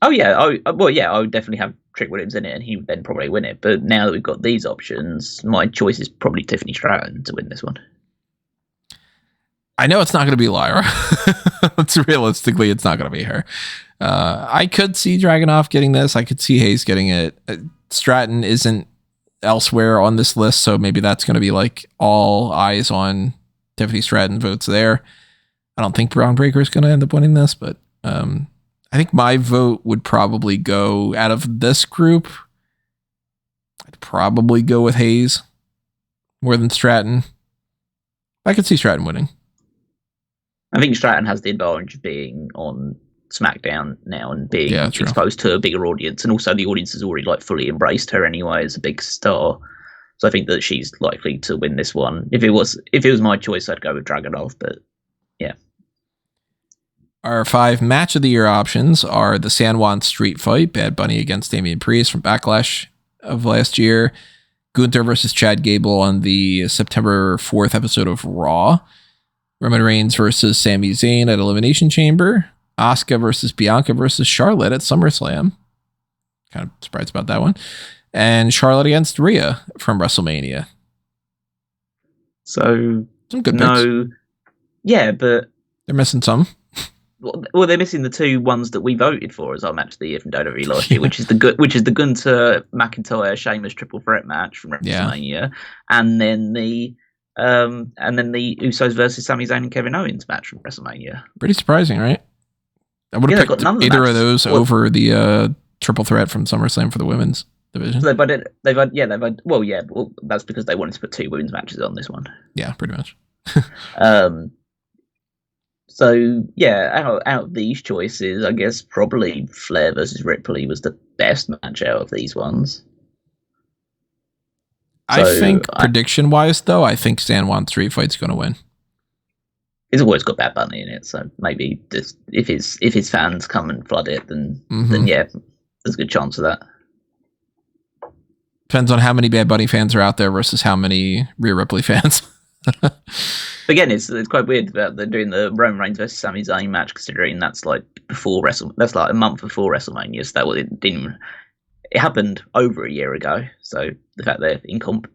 Oh, yeah. I would definitely have Trick Williams in it, and he would then probably win it. But now that we've got these options, my choice is probably Tiffany Stratton to win this one. I know it's not going to be Lyra. It's realistically, it's not going to be her. I could see Dragunov getting this. I could see Hayes getting it. Stratton isn't elsewhere on this list, so maybe that's going to be like all eyes on Tiffany Stratton votes there. I don't think Braun Breaker is going to end up winning this, but I think my vote would probably go out of this group. I'd probably go with Hayes more than Stratton. I could see Stratton winning. I think Stratton has the advantage of being on SmackDown now and being exposed to a bigger audience, and also the audience has already like fully embraced her anyway as a big star. So I think that she's likely to win this one. If it was my choice, I'd go with Dragunov, but yeah. Our 5 match of the year options are the San Juan Street Fight, Bad Bunny against Damian Priest from Backlash of last year, Gunther versus Chad Gable on the September 4th episode of Raw, Roman Reigns versus Sami Zayn at Elimination Chamber, Asuka versus Bianca versus Charlotte at SummerSlam. Kind of surprised about that one. And Charlotte against Rhea from WrestleMania. So some good picks. Yeah, but they're missing some. Well, they're missing the 2 ones that we voted for as our match of the year from WWE last year, which is the Gunther McIntyre Sheamus triple threat match from WrestleMania, and then the Usos versus Sami Zayn and Kevin Owens match from WrestleMania. Pretty surprising, right? I would have picked either of those over the triple threat from SummerSlam for the women's division. So that's because they wanted to put 2 women's matches on this one. Yeah, pretty much. So yeah, out of these choices, I guess probably Flair versus Ripley was the best match out of these ones. I think prediction-wise, though, I think San Juan Street Fight's going to win. It's always got Bad Bunny in it, so maybe just if his fans come and flood it, then yeah, there's a good chance of that. Depends on how many Bad Bunny fans are out there versus how many Rhea Ripley fans. Again, it's quite weird that they're doing the Roman Reigns versus Sami Zayn match, considering that's like that's like a month before WrestleMania. So it happened over a year ago. So the fact they're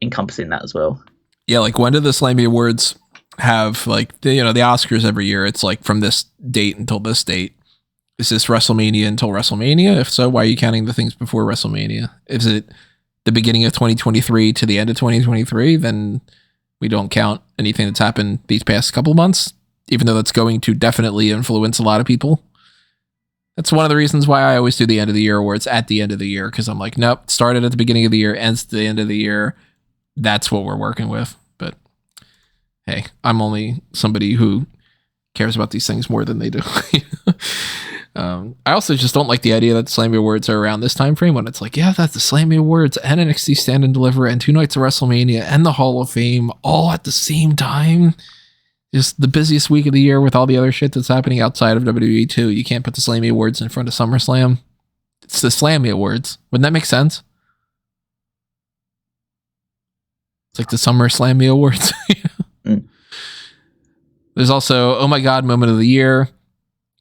encompassing that as well. Yeah, like when did the Slammy Awards have like the Oscars every year? It's like from this date until this date. Is this WrestleMania until WrestleMania? If so, why are you counting the things before WrestleMania? Is it the beginning of 2023 to the end of 2023? Then we don't count anything that's happened these past couple of months, even though that's going to definitely influence a lot of people. That's one of the reasons why I always do the end of the year awards at the end of the year, because I'm like, nope, started at the beginning of the year, ends at the end of the year. That's what we're working with. But hey, I'm only somebody who cares about these things more than they do. I also just don't like the idea that the Slammy Awards are around this time frame when it's like, yeah, that's the Slammy Awards and NXT Stand and Deliver and 2 nights of WrestleMania and the Hall of Fame all at the same time. Just the busiest week of the year with all the other shit that's happening outside of WWE too. You can't put the Slammy Awards in front of SummerSlam. It's the Slammy Awards. Wouldn't that make sense? It's like the Summer Slammy Awards. There's also, oh my God, moment of the year.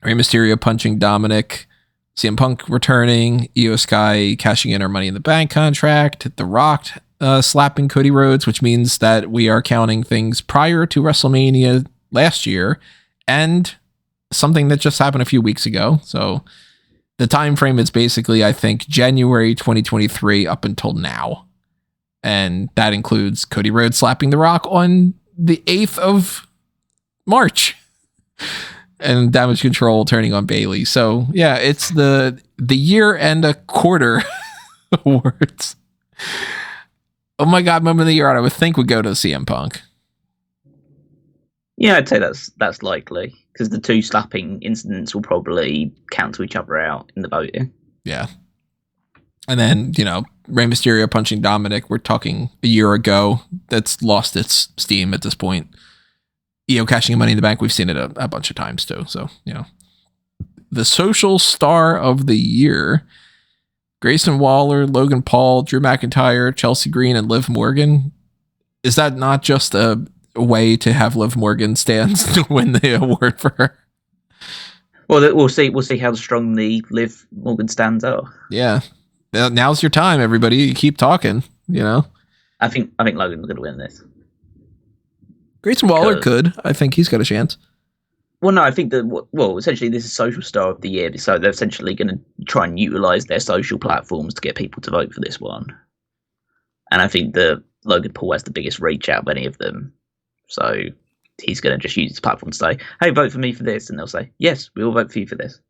Rey Mysterio punching Dominic, CM Punk returning, Io Sky cashing in her Money in the Bank contract, The Rock slapping Cody Rhodes, which means that we are counting things prior to WrestleMania last year, and something that just happened a few weeks ago. So the time frame is basically, I think, January 2023 up until now. And that includes Cody Rhodes slapping The Rock on the 8th of March. And Damage Control turning on Bailey. So yeah, it's the year and a quarter awards. Oh my God, moment of the year I would think would go to CM Punk. Yeah, I'd say that's likely, because the 2 slapping incidents will probably cancel each other out in the voting. Yeah. And then, Rey Mysterio punching Dominic, we're talking a year ago. That's lost its steam at this point. Io cashing Money in the Bank, we've seen it a bunch of times too. So, the social star of the year, Grayson Waller, Logan Paul, Drew McIntyre, Chelsea Green, and Liv Morgan. Is that not just a way to have Liv Morgan stands to win the award for her? Well, we'll see how strong the Liv Morgan stands are. Yeah. Now's your time, everybody. You keep talking, I think Logan's going to win this. Grayson Waller could. I think he's got a chance. Well, no, I think that, essentially this is Social Star of the Year, so they're essentially going to try and utilise their social platforms to get people to vote for this one. And I think that Logan Paul has the biggest reach out of any of them. So he's going to just use his platform to say, hey, vote for me for this. And they'll say, yes, we will vote for you for this.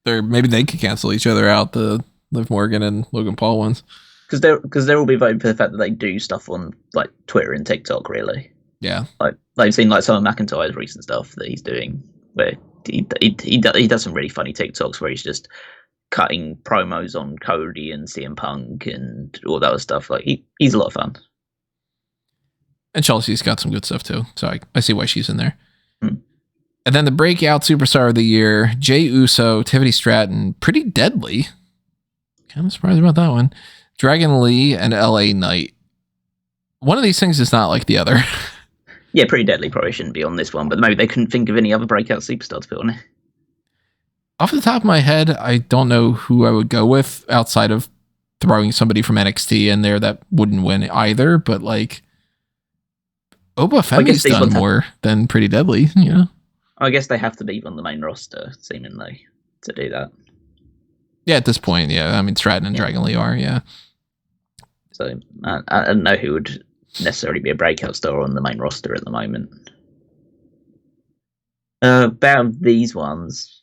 Or maybe they could cancel each other out, the Liv Morgan and Logan Paul ones. Because they'll all be voting for the fact that they do stuff on like Twitter and TikTok, really. Yeah. Like they've seen like some of McIntyre's recent stuff that he's doing, where he does some really funny TikToks where he's just cutting promos on Cody and CM Punk and all that other stuff. Like he's a lot of fun. And Chelsea's got some good stuff too, so I see why she's in there. And then the breakout superstar of the year, Jey Uso, Tiffany Stratton, Pretty Deadly. Kind of surprised about that one. Dragon Lee and LA Knight. One of these things is not like the other. Yeah, Pretty Deadly probably shouldn't be on this one, but maybe they couldn't think of any other breakout superstar to put on it. Off the top of my head, I don't know who I would go with outside of throwing somebody from NXT in there that wouldn't win either, but like Oba Femi's done more than Pretty Deadly, you know? I guess they have to be on the main roster, seemingly, to do that. Yeah, at this point, yeah. I mean, Stratton and Dragon Lee are, yeah. So I don't know who would necessarily be a breakout star on the main roster at the moment. About these ones,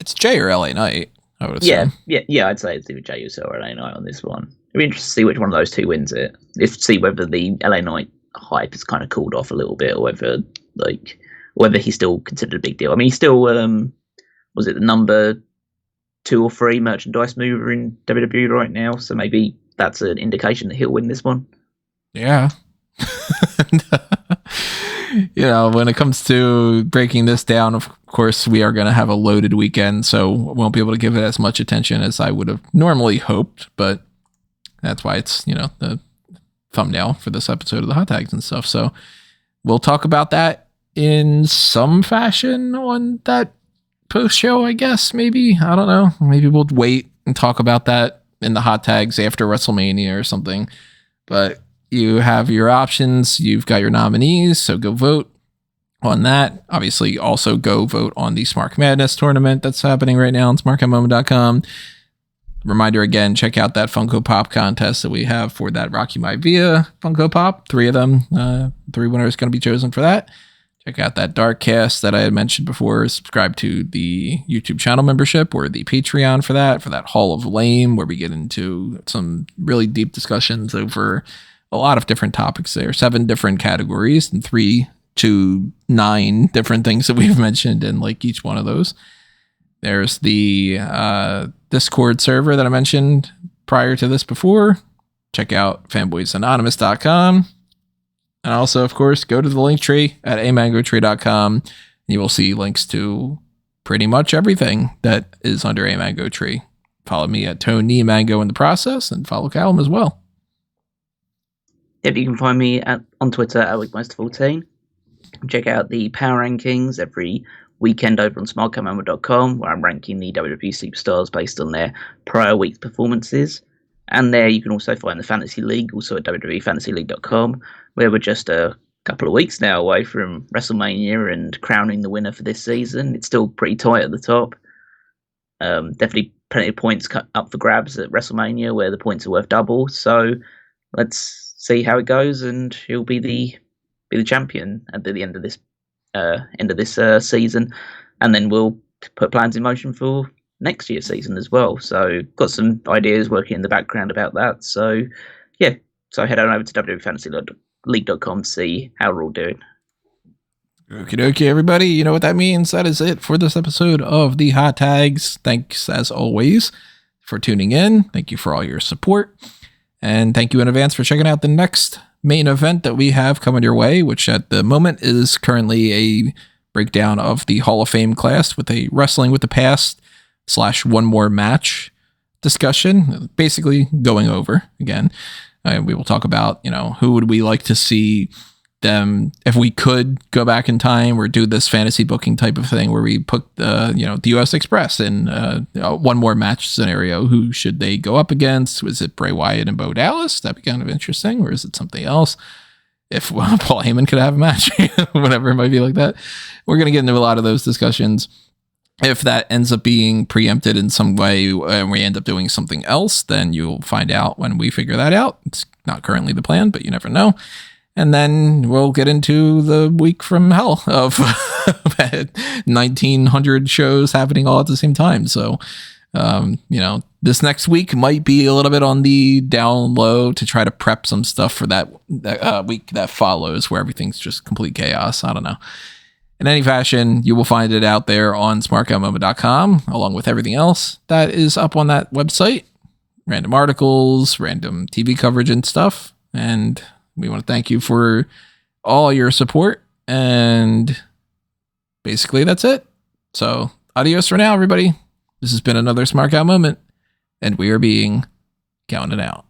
it's Jay or LA Knight, I would assume. Yeah, I'd say it's either Jey Uso or LA Knight on this one. It'd be interesting to see which one of those two wins it. See whether the LA Knight hype has kind of cooled off a little bit, or whether he's still considered a big deal. I mean, he's still was it the number 2 or 3 merchandise mover in WWE right now? So maybe that's an indication that he'll win this one. Yeah. You know, when it comes to breaking this down, of course, we are going to have a loaded weekend, so we won't be able to give it as much attention as I would have normally hoped, but that's why it's, you know, the thumbnail for this episode of the Hot Tags and stuff. So we'll talk about that in some fashion on that post show, I guess. Maybe, I don't know. Maybe we'll wait and talk about that in the Hot Tags after WrestleMania or something. But you have your options. You've got your nominees, so go vote on that. Obviously, also go vote on the Smark Madness tournament that's happening right now on smarkatmoment.com. Reminder again, check out that Funko Pop contest that we have for that Rocky Maivia Funko Pop. 3 of them, 3 winners going to be chosen for that. Check out that Darkcast that I had mentioned before. Subscribe to the YouTube channel membership or the Patreon for that Hall of Lame, where we get into some really deep discussions over a lot of different topics there. 7 different categories and 3 to 9 different things that we've mentioned in like each one of those. There's the Discord server that I mentioned prior to this before. Check out fanboysanonymous.com. And also, of course, go to the link tree at amangotree.com. You will see links to pretty much everything that is under A Mango Tree. Follow me at Tony Mango in the process, and follow Callum as well. Yep, you can find me on Twitter at WeekMost14. Check out the Power Rankings every weekend over on smarkatmoment.com, where I'm ranking the WWE superstars based on their prior week's performances. And there you can also find the Fantasy League, also at WWEFantasyLeague.com, where we're just a couple of weeks now away from WrestleMania and crowning the winner for this season. It's still pretty tight at the top. Definitely plenty of points up for grabs at WrestleMania, where the points are worth double. So let's see how it goes, and he'll be the champion at the end of this season, and then we'll put plans in motion for next year's season as well. So got some ideas working in the background about that. So yeah, so head on over to WWEFantasyLeague.com to see how we're all doing. Okie dokie, everybody. You know what that means. That is it for this episode of the Hot Tags. Thanks, as always, for tuning in. Thank you for all your support. And thank you in advance for checking out the next main event that we have coming your way, which at the moment is currently a breakdown of the Hall of Fame class with a Wrestling with the Past / one more match discussion, basically going over again. We will talk about, you know, who would we like to see them if we could go back in time, or do this fantasy booking type of thing where we put the US Express in one more match scenario. Who should they go up against? Was it Bray Wyatt and Bo Dallas? That'd be kind of interesting. Or is it something else? if Paul Heyman could have a match, whatever it might be like that. We're going to get into a lot of those discussions. If that ends up being preempted in some way and we end up doing something else, then you'll find out when we figure that out. It's not currently the plan, but you never know. And then we'll get into the week from hell of 1,900 shows happening all at the same time. So, this next week might be a little bit on the down low to try to prep some stuff for that week that follows, where everything's just complete chaos. I don't know. In any fashion, you will find it out there on smarkoutmoment.com, along with everything else that is up on that website. Random articles, random TV coverage and stuff. And we want to thank you for all your support. And basically, that's it. So, adios for now, everybody. This has been another Smark Out Moment. And we are being counted out.